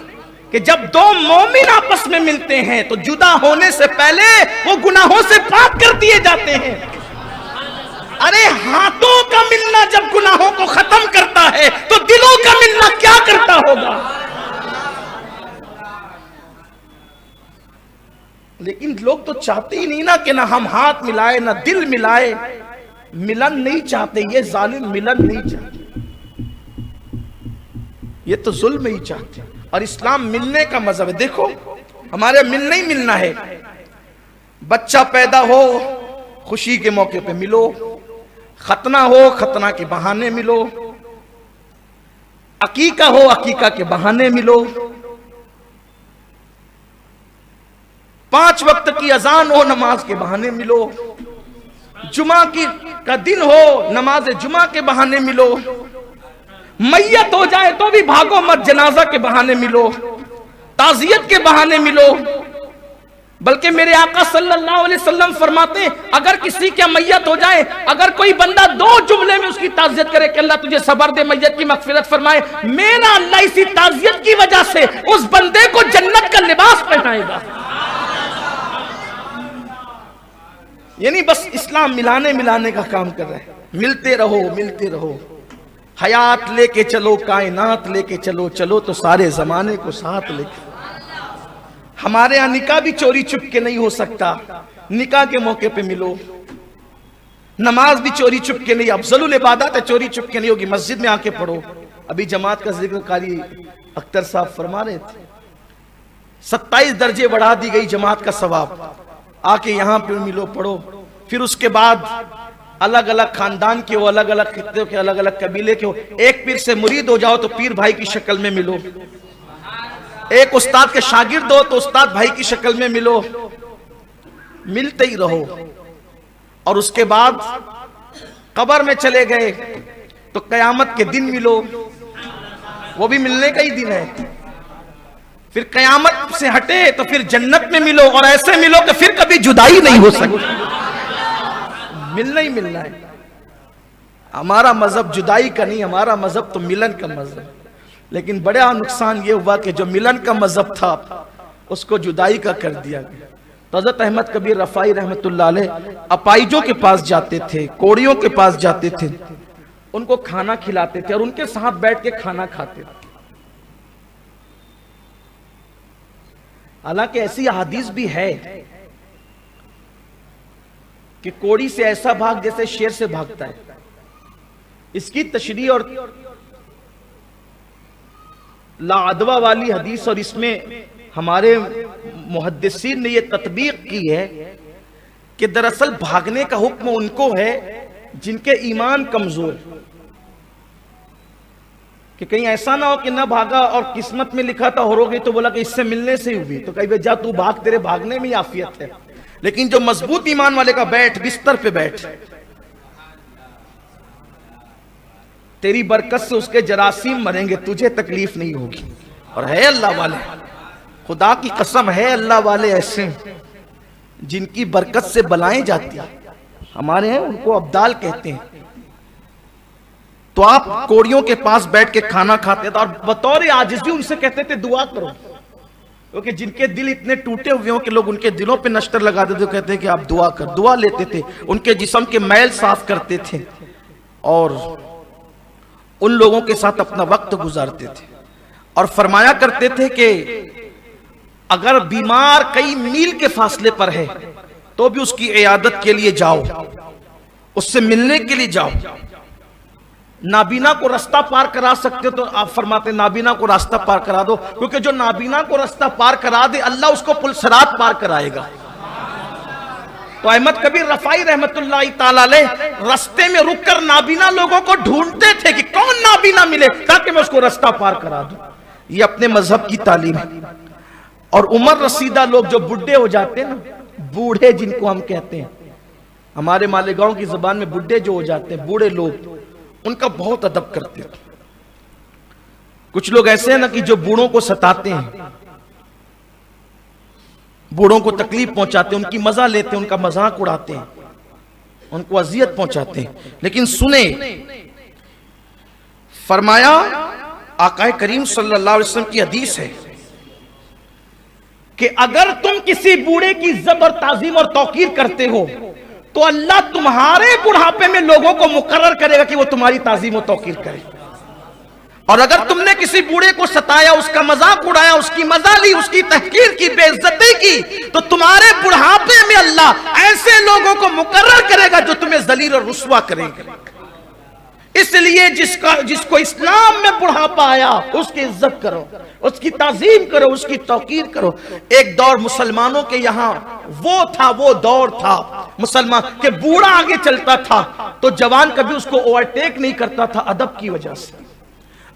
Speaker 1: کہ جب دو مومن آپس میں ملتے ہیں تو جدا ہونے سے پہلے وہ گناہوں سے پاک کر دیے جاتے ہیں؟ ارے ہاتھوں کا ملنا جب گناہوں کو ختم کرتا ہے تو دلوں کا ملنا کیا کرتا ہوگا؟ لیکن لوگ تو چاہتے ہی نہیں نا کہ نہ ہم ہاتھ ملائے نہ دل ملائے، ملن نہیں چاہتے، یہ ظالم ملن نہیں چاہتے، یہ تو ظلم ہی چاہتے ہیں۔ اور اسلام ملنے کا مذہب ہے۔ دیکھو ہمارے ملنا ہی ملنا ہے، بچہ پیدا ہو خوشی کے موقع پہ ملو، ختنہ ہو ختنہ کے بہانے ملو، عقیقہ ہو عقیقہ کے بہانے ملو، 5 وقت کی اذان ہو نماز کے بہانے ملو، جمعہ کا دن ہو نماز جمعہ کے بہانے ملو، میت ہو جائے تو بھی بھاگو مت جنازہ کے بہانے ملو، تعزیت کے بہانے ملو۔ بلکہ میرے آقا صلی اللہ علیہ وسلم فرماتے ہیں اگر کسی کا میت ہو جائے، اگر کوئی بندہ 2 جملے میں اس کی تعزیت کرے کہ اللہ تجھے صبر دے، میت کی مغفرت فرمائے، میرا اللہ اسی تعزیت کی وجہ سے اس بندے کو جنت کا لباس پہنائے گا۔ یعنی بس اسلام ملانے کا کام کر رہا ہے، ملتے رہو، حیات لے کے چلو، کائنات لے کے چلو تو سارے زمانے کو ساتھ لے کے۔ ہمارے ہاں نکاح بھی چوری چپ کے نہیں ہو سکتا، نکاح کے موقع پہ ملو، نماز بھی چوری چپ کے نہیں، افضل العبادات ہے، چوری چپ کے نہیں ہوگی، مسجد میں آ کے پڑھو۔ ابھی جماعت کا ذکر قاری اختر صاحب فرما رہے تھے، 27 درجے بڑھا دی گئی جماعت کا ثواب، آ کے یہاں پہ ملو پڑھو۔ پھر اس کے بعد الگ الگ خاندان کے ہو، الگ الگ خطے کے، الگ الگ قبیلے کے ہو، ایک پیر سے مرید ہو جاؤ تو پیر بھائی کی شکل میں ملو، ایک استاد کے شاگرد ہو تو استاد بھائی کی شکل میں ملو، ملتے ہی رہو۔ اور اس کے بعد قبر میں چلے گئے تو قیامت کے دن ملو، وہ بھی ملنے کا ہی دن ہے۔ پھر قیامت سے ہٹے تو پھر جنت میں ملو، اور ایسے ملو کہ پھر کبھی جدائی نہیں ہو سکتی، ملنا ہی ملنا ہے۔ ہمارا مذہب جدائی کا نہیں، ہمارا مذہب تو ملن کا مذہب۔ لیکن بڑا نقصان یہ ہوا کہ جو ملن کا مذہب تھا اس کو جدائی کا کر دیا گیا۔ تو حضرت احمد کبیر رفاعی رحمت اللہ علیہ اپائجوں کے پاس جاتے تھے، کوڑیوں کے پاس جاتے تھے، ان کو کھانا کھلاتے تھے اور ان کے ساتھ بیٹھ کے کھانا کھاتے تھے۔ حالانکہ ایسی احادیث بھی ہے کہ کوڑی سے ایسا بھاگ جیسے شیر سے بھاگتا ہے۔ اس کی تشریح اور لا عدوہ والی حدیث، اور اس میں ہمارے محدثین نے یہ تطبیق کی ہے کہ دراصل بھاگنے کا حکم ان کو ہے جن کے ایمان کمزور، کہ کہیں ایسا نہ ہو کہ نہ بھاگا اور قسمت میں لکھا تھا ہو گئی تو بولا کہ اس سے ملنے سے ہی ہوئی، تو کہیں جا تو بھاگ، تیرے بھاگنے میں ہی عافیت ہے۔ لیکن جو مضبوط ایمان والے کا بیٹھ، بستر پہ بیٹھ، تیری برکت سے اس کے جراثیم مریں گے، تجھے تکلیف نہیں ہوگی۔ اور ہے اللہ والے، خدا کی قسم ہے اللہ والے ایسے جن کی برکت سے بلائیں جاتی ہیں، ہمارے ہیں ان کو ابدال کہتے ہیں۔ تو آپ کوڑیوں کے پاس بیٹھ کے کھانا کھاتے تھے اور بطور عاجزی ان سے کہتے تھے دعا کرو، کیونکہ جن کے دل اتنے ٹوٹے ہوئے ہوں کہ لوگ ان کے دلوں پہ نشتر لگا دیتے تھے، کہتے ہیں کہ آپ دعا کر، دعا لیتے تھے، ان کے جسم کے میل صاف کرتے تھے اور ان لوگوں کے ساتھ اپنا وقت گزارتے تھے۔ اور فرمایا کرتے تھے کہ اگر بیمار کئی میل کے فاصلے پر ہے تو بھی اس کی عیادت کے لیے جاؤ، اس سے ملنے کے لیے جاؤ۔ نابینا کو راستہ پار کرا سکتے تو آپ فرماتے نابینا کو راستہ پار کرا دو، کیونکہ جو نابینا کو راستہ پار کرا دے اللہ اس کو پل صراط پار کرائے گا۔ تو احمد کبیر رفاعی رحمت اللہ تعالی علیہ راستے میں رک کر نابینا لوگوں کو ڈھونڈتے تھے کہ کون نابینا ملے تاکہ میں اس کو راستہ پار کرا دوں۔ یہ اپنے مذہب کی تعلیم ہے۔ اور عمر رسیدہ لوگ جو بڈھے ہو جاتے ہیں نا، بوڑھے جن کو ہم کہتے ہیں، ہمارے مالیگاؤں کی زبان میں بڈھے جو ہو جاتے ہیں، بوڑھے لوگ، ان کا بہت ادب کرتے ہیں۔ کچھ لوگ ایسے ہیں نا کہ جو بوڑھوں کو ستاتے ہیں، بوڑھوں کو تکلیف پہنچاتے ہیں، ان کی مزہ لیتے ہیں، ان کا مذاق اڑاتے ہیں، ان کو اذیت پہنچاتے ہیں۔ لیکن سنیں، فرمایا آقا کریم صلی اللہ علیہ وسلم کی حدیث ہے کہ اگر تم کسی بوڑھے کی عزت اور تعظیم اور توقیر کرتے ہو تو اللہ تمہارے بڑھاپے میں لوگوں کو مقرر کرے گا کہ وہ تمہاری تعظیم و توقیر کرے۔ اور اگر تم نے کسی بوڑھے کو ستایا، اس کا مذاق اڑایا، اس کی مزہ لی، اس کی تحقیر کی، بے عزتی کی، تو تمہارے بڑھاپے میں اللہ ایسے لوگوں کو مقرر کرے گا جو تمہیں ذلیل اور رسوا کریں گے۔ اس لیے جس کو اسلام میں بڑھاپا آیا اس کی عزت کرو، اس کی تعظیم کرو، اس کی توقیر کرو۔ ایک دور مسلمانوں کے یہاں وہ دور تھا مسلمان کہ بوڑھا آگے چلتا تھا تو جوان کبھی اس کو اوورٹیک نہیں کرتا تھا ادب کی وجہ سے۔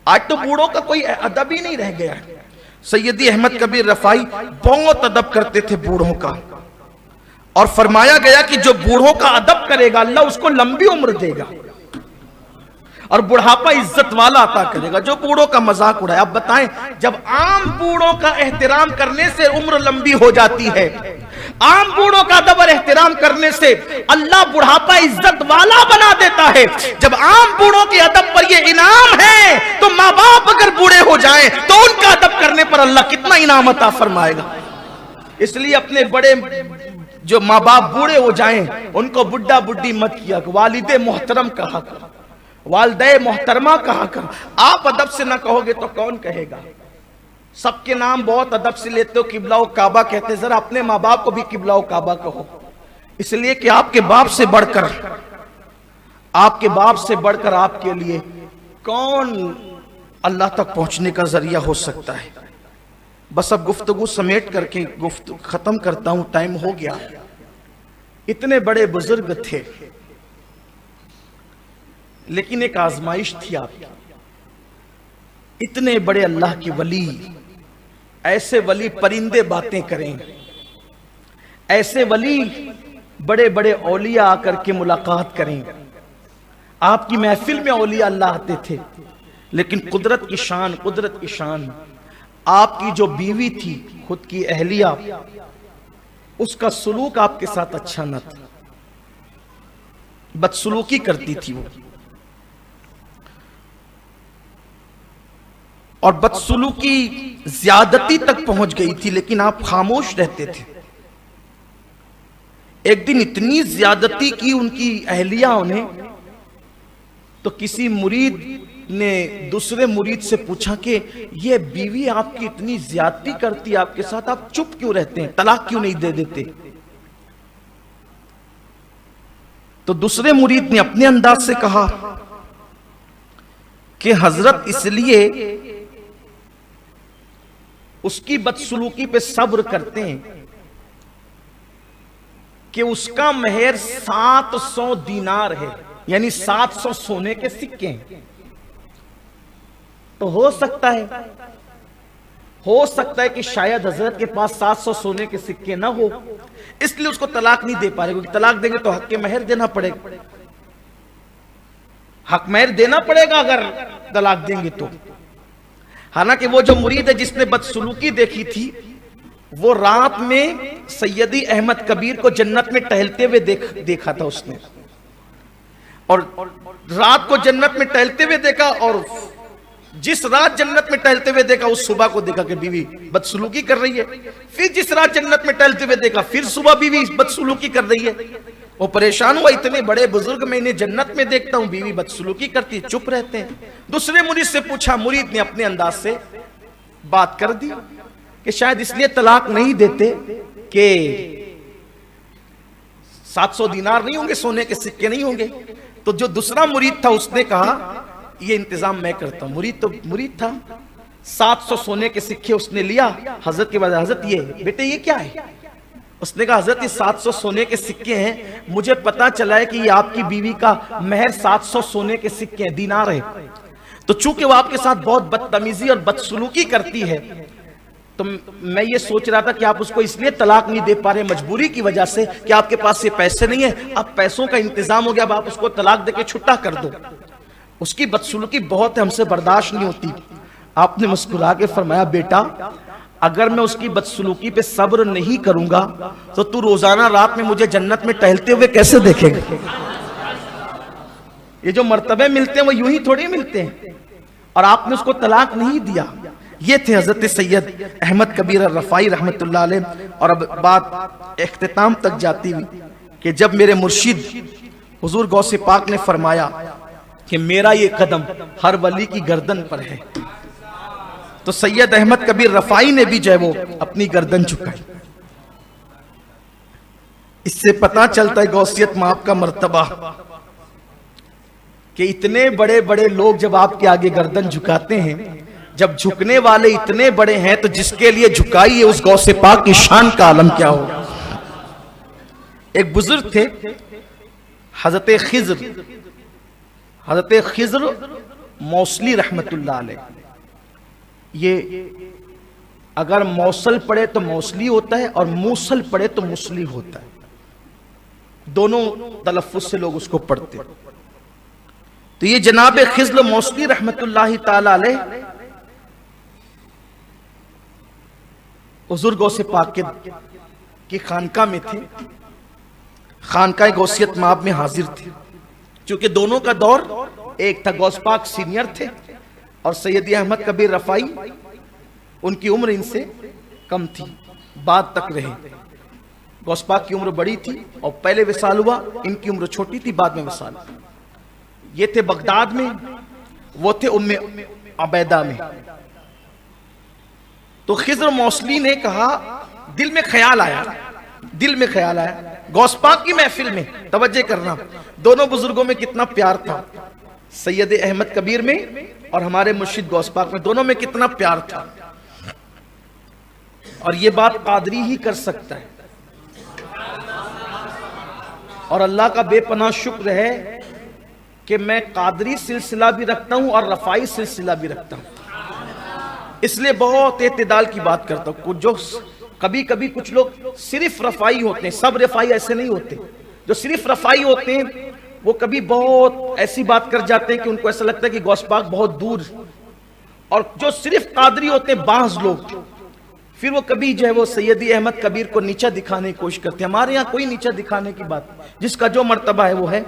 Speaker 1: آج تو بوڑھوں کا کوئی ادب ہی نہیں رہ گیا ہے۔ سیدی احمد کبیر رفاعی بہت ادب کرتے تھے بوڑھوں کا، اور فرمایا گیا کہ جو بوڑھوں کا ادب کرے گا اللہ اس کو لمبی عمر دے گا اور بڑھاپا عزت والا عطا کرے گا۔ جو بوڑھوں کا مذاق اڑائے، اب بتائیں جب عام بوڑھوں کا احترام کرنے سے عمر لمبی ہو جاتی ہے، عام بوڑھوں کا ادب اور احترام کرنے سے اللہ بڑھاپا عزت والا بنا دیتا ہے، جب عام بوڑھوں کے ادب پر یہ انعام ہے تو ماں باپ اگر بوڑھے ہو جائیں تو ان کا ادب کرنے پر اللہ کتنا انعام عطا فرمائے گا۔ اس لیے اپنے بڑے جو ماں باپ بوڑھے ہو جائیں ان کو بڈھا بڈھی مت کیا، والد محترم کہا کر، والدہ محترمہ کہا کر۔ آپ ادب سے نہ کہو گے تو کون کہے گا؟ سب کے نام بہت ادب سے لیتے ہو، قبلہ و کعبہ کہتے، ذرا اپنے ماں باپ کو بھی قبلہ و کعبہ کہو، اس لیے کہ آپ کے باپ سے بڑھ کر آپ کے لیے کون اللہ تک پہنچنے کا ذریعہ ہو سکتا ہے۔ بس اب گفتگو سمیٹ کر کے ختم کرتا ہوں، ٹائم ہو گیا۔ اتنے بڑے بزرگ تھے لیکن ایک آزمائش تھی آپ کی۔ اتنے بڑے اللہ کے ولی، ایسے ولی پرندے باتیں کریں، ایسے ولی بڑے بڑے اولیاء آ کر کے ملاقات کریں۔ آپ کی محفل میں اولیاء اللہ آتے تھے، لیکن قدرت کی شان، آپ کی جو بیوی تھی، خود کی اہلیہ، اس کا سلوک آپ کے ساتھ اچھا نہ تھا، بدسلوکی کرتی تھی وہ، اور بدسلوکی زیادتی تک پہنچ گئی تھی، لیکن آپ خاموش رہتے تھے۔ ایک دن اتنی زیادتی کی ان کی اہلیہ نے تو کسی مرید نے دوسرے مرید سے پوچھا کہ یہ بیوی آپ کی اتنی زیادتی کرتی آپ کے ساتھ، آپ چپ کیوں رہتے ہیں، طلاق کیوں نہیں دے دیتے؟ تو دوسرے مرید نے اپنے انداز سے کہا کہ حضرت اس لیے اس کی بدسلوکی پہ صبر کرتے ہیں کہ اس کا مہر 700 دینار ہے، یعنی 700 سونے کے سکے ہیں۔ تو ہو سکتا ہے کہ شاید حضرت کے پاس 700 سونے کے سکے نہ ہو، اس لیے اس کو طلاق نہیں دے پا رہے، کیونکہ طلاق دیں گے تو حق کے مہر دینا پڑے گا، حق مہر دینا پڑے گا اگر طلاق دیں گے تو۔ حالانکہ وہ جو مرید ہے جس نے بدسلوکی دیکھی تھی، وہ رات میں سیدی احمد کبیر کو جنت میں ٹہلتے ہوئے دیکھا تھا اس نے، اور رات کو جنت میں ٹہلتے ہوئے دیکھا، اور جس رات جنت میں ٹہلتے ہوئے دیکھا اس صبح کو دیکھا کہ بیوی بدسلوکی کر رہی ہے، پھر جس رات جنت میں ٹہلتے ہوئے دیکھا پھر صبح بیوی بدسلوکی کر رہی ہے۔ وہ پریشان ہوا، اتنے بڑے بزرگ میں انہیں جنت میں دیکھتا ہوں، بیوی بدسلوکی کرتی ہے، چپ رہتے ہیں۔ دوسرے مرید سے پوچھا، مرید نے اپنے انداز سے بات کر دی کہ شاید اس لیے طلاق نہیں دیتے کہ 700 دینار نہیں ہوں گے، سونے کے سکے نہیں ہوں گے۔ تو جو دوسرا مرید تھا اس نے کہا یہ انتظام میں کرتا ہوں. مرید تو مرید تھا. 700 سونے کے سکے اس نے لیا حضرت کے بعد. حضرت یہ بیٹے یہ کیا ہے؟ اس نے کہا حضرت یہ 700 سونے کے سکے ہیں. مجھے پتا چلا ہے کہ یہ آپ کی بیوی کا مہر 700 سونے کے سکے ہیں، دینار ہے. تو چونکہ وہ آپ کے ساتھ بہت بدتمیزی اور بدسلوکی کرتی ہے تو میں یہ سوچ رہا تھا کہ آپ اس کو اس لیے طلاق نہیں دے پا رہے مجبوری کی وجہ سے کہ آپ کے پاس یہ پیسے نہیں ہیں. اب پیسوں کا انتظام ہو گیا، اب آپ اس کو طلاق دے کے چھٹا کر دو. اس کی بدسلوکی بہت ہے، ہم سے برداشت نہیں ہوتی. آپ نے مسکرا کے فرمایا بیٹا اگر میں اس کی بدسلوکی پہ صبر نہیں کروں گا تو تو روزانہ رات میں مجھے جنت میں ٹہلتے ہوئے کیسے دیکھے گا؟ یہ جو مرتبے ملتے ہیں وہ یوں ہی تھوڑی ملتے ہیں. اور آپ نے اس کو طلاق نہیں دیا. یہ تھے حضرت سید احمد کبیر الرفائی رحمت اللہ علیہ. اور اب بات اختتام تک جاتی ہوئی کہ جب میرے مرشد حضور غوث پاک نے فرمایا کہ میرا یہ قدم ہر ولی کی گردن پر ہے تو سید احمد کبیر رفائی نے بھی جو ہے وہ اپنی گردن جھکائی. اس سے پتہ چلتا ہے غوثیت ماپ کا مرتبہ کہ اتنے بڑے بڑے لوگ جب آپ کے آگے گردن جھکاتے ہیں، جب جھکنے والے اتنے بڑے ہیں تو جس کے لیے جھکائی ہے اس غوث پاک کی شان کا عالم کیا ہوگا. ایک بزرگ تھے حضرت خضر موصلی رحمت اللہ علیہ. یہ اگر موصل پڑھے تو موصلی ہوتا ہے اور موصل پڑھے تو مسلی ہوتا ہے. دونوں تلفظ سے لوگ اس کو پڑھتے ہیں. تو یہ جناب خضر موصلی رحمت اللہ تعالی علیہ حضور غوث پاک کی خانقاہ میں تھے، خانقاہ غوثیت مآب میں حاضر تھے. چونکہ دونوں کا دور ایک تھا، غوث پاک سینئر تھے اور سیدی احمد کبیر رفائی ان کی عمر ان سے کم تھی، بعد تک رہے. غوث پاک کی عمر بڑی تھی اور پہلے وصال ہوا، ان کی عمر چھوٹی تھی، بعد میں وصال. یہ تھے بغداد میں، وہ تھے ام عبیدہ میں. تو خضر موصلی نے کہا دل میں خیال آیا غوث پاک کی محفل میں، توجہ کرنا دونوں بزرگوں میں کتنا پیار تھا، سید احمد کبیر میں اور ہمارے مرشد غوث پاک میں، دونوں میں کتنا پیار تھا. اور یہ بات قادری ہی کر سکتا ہے. اور اللہ کا بے پناہ شکر ہے کہ میں قادری سلسلہ بھی رکھتا ہوں اور رفائی سلسلہ بھی رکھتا ہوں. اس لیے بہت اعتدال کی بات کرتا ہوں. جو کبھی کبھی کچھ لوگ صرف رفائی ہوتے ہیں، سب رفائی ایسے نہیں ہوتے. جو صرف رفائی ہوتے ہیں وہ کبھی بہت ایسی بات کر جاتے ہیں کہ ان کو ایسا لگتا ہے کہ غوث پاک بہت دور. اور جو صرف قادری ہوتے ہیں بعض لوگ، پھر وہ کبھی جو ہے وہ سیدی احمد کبیر کو نیچا دکھانے کی کوشش کرتے ہیں. ہمارے یہاں کوئی نیچا دکھانے کی بات، جس کا جو مرتبہ ہے وہ ہے.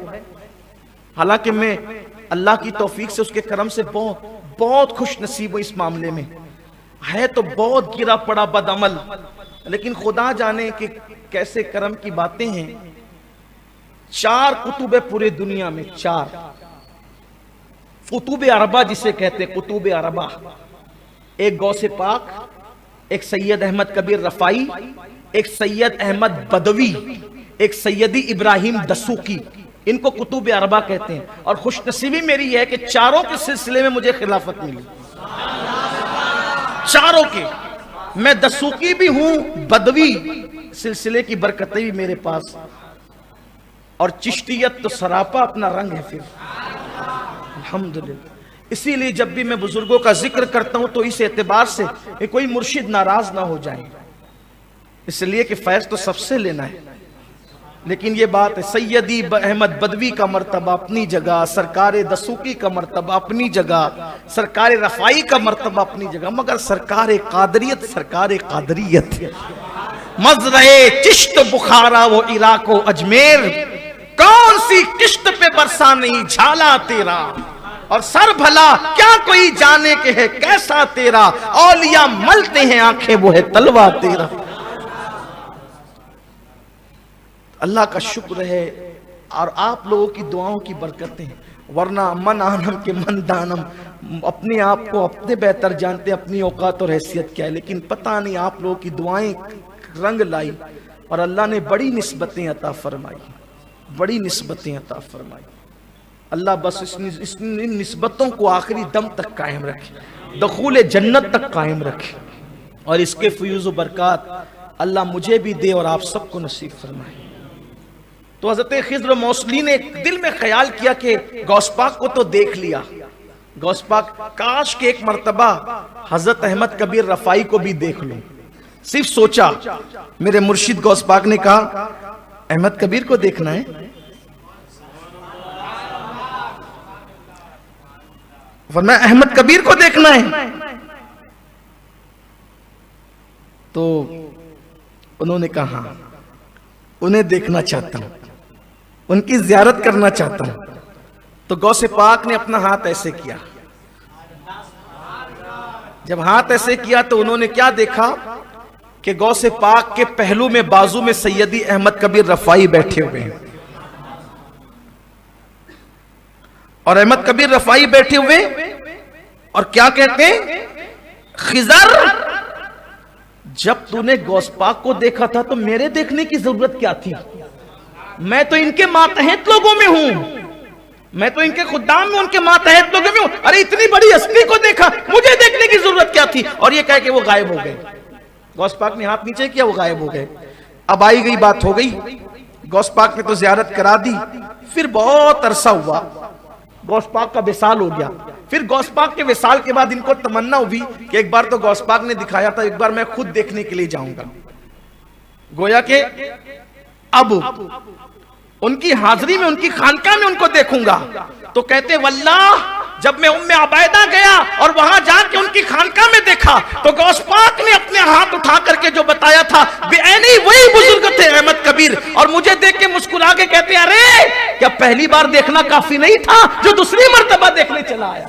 Speaker 1: حالانکہ میں اللہ کی توفیق سے، اس کے کرم سے بہت خوش نصیب ہوں. اس معاملے میں ہے تو بہت گرا پڑا بد عمل، لیکن خدا جانے کہ کیسے کرم کی باتیں ہیں. 4 کتب پورے دنیا میں، 4 کتب عربہ جسے کہتے ہیں، کتب عربہ. ایک غوث پاک، ایک سید احمد کبیر رفائی، ایک سید احمد بدوی، ایک سیدی ابراہیم دسوقی. ان کو کتب عربہ کہتے ہیں. اور خوش نصیبی میری ہے کہ چاروں کے سلسلے میں مجھے خلافت ملی. چاروں کے. میں دسوقی بھی ہوں، بدوی سلسلے کی برکتیں بھی میرے پاس، اور چشتیت تو سراپا اپنا رنگ ہے پھر الحمدللہ. اسی لیے جب بھی میں بزرگوں کا ذکر کرتا ہوں تو اس اعتبار سے کہ کوئی مرشد ناراض نہ ہو جائے، اس لیے کہ فیض تو سب سے لینا ہے. لیکن یہ بات ہے سیدی احمد بدوی کا مرتبہ اپنی جگہ، سرکار دسوقی کا مرتبہ اپنی جگہ، سرکار رفائی کا مرتبہ اپنی جگہ، مگر سرکار قادریت مزرعِ چشت بخارا و عراق و اجمیر، کون سی کشت پہ برسا نہیں جھالا تیرا، اور سر بھلا کیا کوئی جانے کے ہے کیسا تیرا، اولیاء ملتے ہیں آنکھیں وہ ہے تلوہ تیرا. اللہ کا شکر ہے اور آپ لوگوں کی دعاؤں کی برکتیں، ورنہ من آنم کے من دانم، اپنے آپ کو اپنے بہتر جانتے ہیں اپنی اوقات اور حیثیت کیا ہے. لیکن پتہ نہیں آپ لوگوں کی دعائیں رنگ لائی اور اللہ نے بڑی نسبتیں عطا فرمائی، بڑی نسبتیں عطا فرمائی. اللہ بس اس نسبتوں کو آخری دم تک قائم رکھے، دخول جنت تک قائم رکھے، اور اس کے فیوز و برکات اللہ مجھے بھی دے اور آپ سب کو نصیب فرمائے۔ تو حضرت خضر موصلی نے دل میں خیال کیا کہ غوث پاک کو تو دیکھ لیا، غوث پاک کاش کہ ایک مرتبہ حضرت احمد کبیر رفاعی کو بھی دیکھ لوں۔ صرف سوچا، میرے مرشد غوث پاک نے کہا احمد کبیر کو دیکھنا ہے؟ فرمایا احمد کبیر کو دیکھنا ہے؟ تو انہوں نے کہا ہاں، انہیں دیکھنا چاہتا ہوں، ان کی زیارت کرنا چاہتا ہوں۔ تو غوث پاک نے اپنا ہاتھ ایسے کیا، جب ہاتھ ایسے کیا تو انہوں نے کیا دیکھا کہ غوث پاک کے پہلو میں بازو میں سیدی احمد کبیر رفاعی بیٹھے ہوئے ہیں، اور احمد کبیر رفاعی بیٹھے ہوئے اور کیا کہتے ہیں، خضر جب تو نے غوث پاک کو دیکھا تھا تو میرے دیکھنے کی ضرورت کیا تھی؟ میں تو ان کے ماتحت لوگوں میں ہوں، میں تو ان کے خدام میں ان کے ماتحت لوگوں میں ہوں، ارے اتنی بڑی ہستی کو دیکھا، مجھے دیکھنے کی ضرورت کیا تھی؟ اور یہ کہہ کہ وہ غائب ہو گئے، غوث پاک نے ہاتھ نیچے کیا، وہ غائب ہو گئے۔ اب آئی گئی بات ہو گئی، غوث پاک نے تو زیارت کرا دی، پھر بہت عرصہ ہوا، غوث پاک کا وصال ہو گیا۔ پھر غوث پاک کے وصال کے بعد ان کو تمنا ہوئی کہ ایک بار تو غوث پاک نے دکھایا تھا، ایک بار میں خود دیکھنے کے لیے جاؤں گا، گویا کہ اب ان کی حاضری میں، ان کی خانقاہ میں ان کو دیکھوں گا۔ تو کہتے واللہ جب میں ام عبیدہ گیا اور وہاں جا کے ان کی خانقاہ میں دیکھا تو غوث پاک نے اپنے ہاتھ اٹھا کر کے جو بتایا تھا بعینی وہی بزرگ تھے احمد کبیر، اور مجھے دیکھ کے مسکرا کے کہتے ارے کیا پہلی بار دیکھنا کافی نہیں تھا جو دوسری مرتبہ دیکھنے چلا آیا؟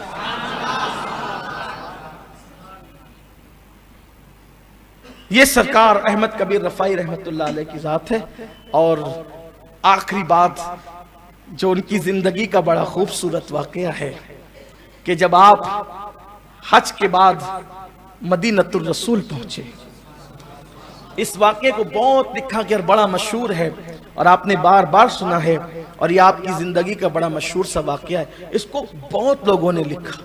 Speaker 1: یہ سرکار احمد کبیر رفاعی رحمت اللہ علیہ کی ذات ہے۔ اور آخری بات جو ان کی زندگی کا بڑا خوبصورت واقعہ ہے کہ جب آپ حج کے بعد مدینۃ الرسول پہنچے، اس واقعے کو بہت لکھا گیا، بڑا مشہور ہے اور آپ نے بار بار سنا ہے، اور یہ آپ کی زندگی کا بڑا مشہور سا واقعہ ہے۔ اس کو بہت لوگوں نے لکھا،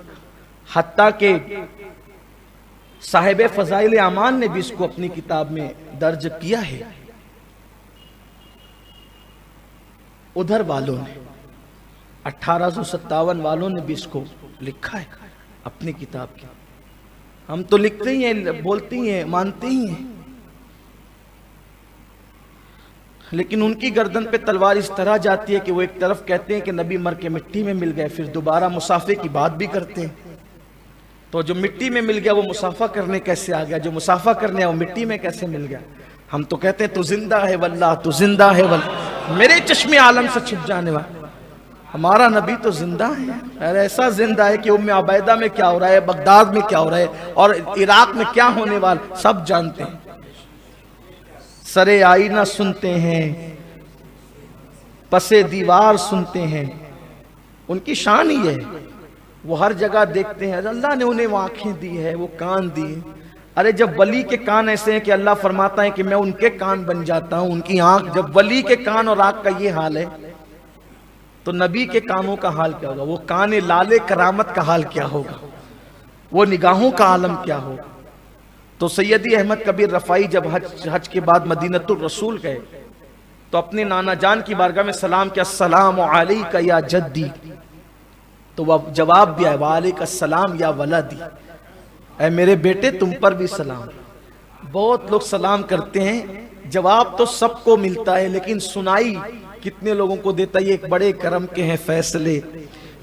Speaker 1: حتیٰ کہ صاحب فضائل اعمال نے بھی اس کو اپنی کتاب میں درج کیا ہے۔ ادھر والوں نے 1857 والوں نے بھی اس کو لکھا ہے اپنی کتاب کی۔ ہم تو لکھتے ہی ہیں، بولتے ہی ہیں، مانتے ہی ہیں، لیکن ان کی گردن پہ تلوار اس طرح جاتی ہے کہ وہ ایک طرف کہتے ہیں کہ نبی مر کے مٹی میں مل گئے، پھر دوبارہ مسافے کی بات بھی کرتے ہیں۔ تو جو مٹی میں مل گیا وہ مسافہ کرنے کیسے آ گیا، جو مسافہ کرنے وہ مٹی میں کیسے مل گیا؟ ہم تو کہتے ہیں تو زندہ ہے واللہ، تو زندہ ہے واللہ، میرے چشم عالم سے چھپ جانے والا ہمارا نبی تو زندہ ہے، اور ایسا زندہ ہے کہ ام عبیدہ میں کیا ہو رہا ہے، بغداد میں کیا ہو رہا ہے، اور عراق میں کیا ہونے والا سب جانتے ہیں۔ سرے آئینہ سنتے ہیں، پسے دیوار سنتے ہیں، ان کی شان ہی ہے، وہ ہر جگہ دیکھتے ہیں، اللہ نے انہیں وہ آنکھیں دی ہے، وہ کان دی ہے۔ ارے جب ولی کے کان ایسے ہیں کہ اللہ فرماتا ہے کہ میں ان کے کان بن جاتا ہوں، ان کی آنکھ، جب ولی کے کان اور آنکھ کا یہ حال ہے تو نبی کے کانوں کا حال کیا ہوگا، وہ کان لالے کرامت کا حال کیا ہوگا، وہ نگاہوں کا عالم کیا ہوگا۔ تو سیدی احمد کبیر رفاعی جب حج کے بعد مدینۃ الرسول گئے تو اپنے نانا جان کی بارگاہ میں سلام کیا، السلام علیک یا جدی، تو وہ جواب دیا وعلیک السلام یا ولدی، اے میرے بیٹے تم پر بھی سلام۔ بہت لوگ سلام کرتے ہیں، جواب تو سب کو ملتا ہے لیکن سنائی کتنے لوگوں کو دیتا ہے؟ یہ ایک بڑے کرم کے ہیں فیصلے،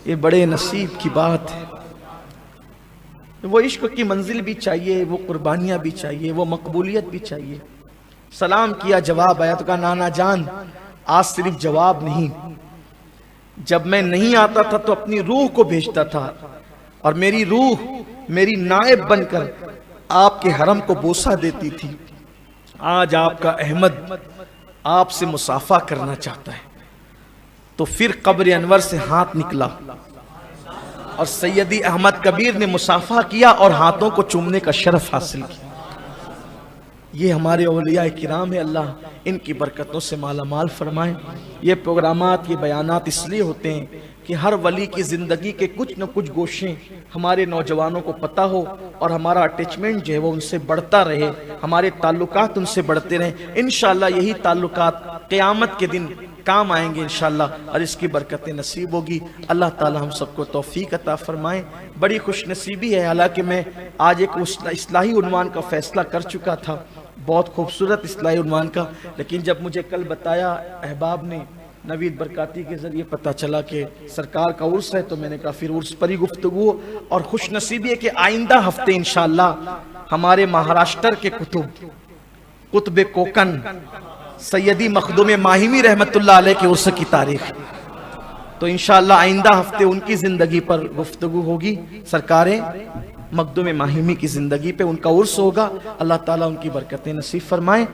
Speaker 1: یہ بڑے نصیب کی بات ہے۔ وہ عشق کی منزل بھی چاہیے، وہ قربانیاں بھی چاہیے، وہ مقبولیت بھی چاہیے۔ سلام کیا، جواب آیا تو کہا نانا جان آج صرف جواب نہیں، جب میں نہیں آتا تھا تو اپنی روح کو بھیجتا تھا، اور میری روح میری نائب بن کر آپ کے حرم کو بوسہ دیتی تھی۔ آج آپ کا احمد آپ سے مصافحہ کرنا چاہتا ہے۔ تو پھر قبر انور سے ہاتھ نکلا اور سیدی احمد کبیر نے مصافحہ کیا اور ہاتھوں کو چومنے کا شرف حاصل کیا۔ یہ ہمارے اولیاء کرام ہے، اللہ ان کی برکتوں سے مالا مال فرمائے۔ یہ پروگرامات، یہ بیانات اس لیے ہوتے ہیں کہ ہر ولی کی زندگی کے کچھ نہ کچھ گوشیں ہمارے نوجوانوں کو پتہ ہو اور ہمارا اٹیچمنٹ جو ہے وہ ان سے بڑھتا رہے، ہمارے تعلقات ان سے بڑھتے رہیں۔ انشاءاللہ یہی تعلقات قیامت کے دن کام آئیں گے انشاءاللہ، اور اس کی برکتیں نصیب ہوگی۔ اللہ تعالی ہم سب کو توفیق عطا فرمائیں۔ بڑی خوش نصیبی ہے، حالانکہ میں آج ایک اصلاحی عنوان کا فیصلہ کر چکا تھا، بہت خوبصورت اصلاحی عنوان کا، لیکن جب مجھے کل بتایا احباب نے نوید برکاتی کے ذریعے پتہ چلا کہ سرکار کا عرس ہے، تو میں نے کہا پھر عرس پر ہی گفتگو۔ اور خوش نصیبی ہے کہ آئندہ ہفتے انشاءاللہ ہمارے مہاراشٹر کے قطب کوکن سیدی مخدوم ماہمی رحمت اللہ علیہ کے عرس کی تاریخ، تو انشاءاللہ آئندہ ہفتے ان کی زندگی پر گفتگو ہوگی۔ سرکار مخدوم ماہمی کی زندگی پہ ان کا عرس ہوگا، اللہ تعالیٰ ان کی برکتیں نصیب فرمائیں۔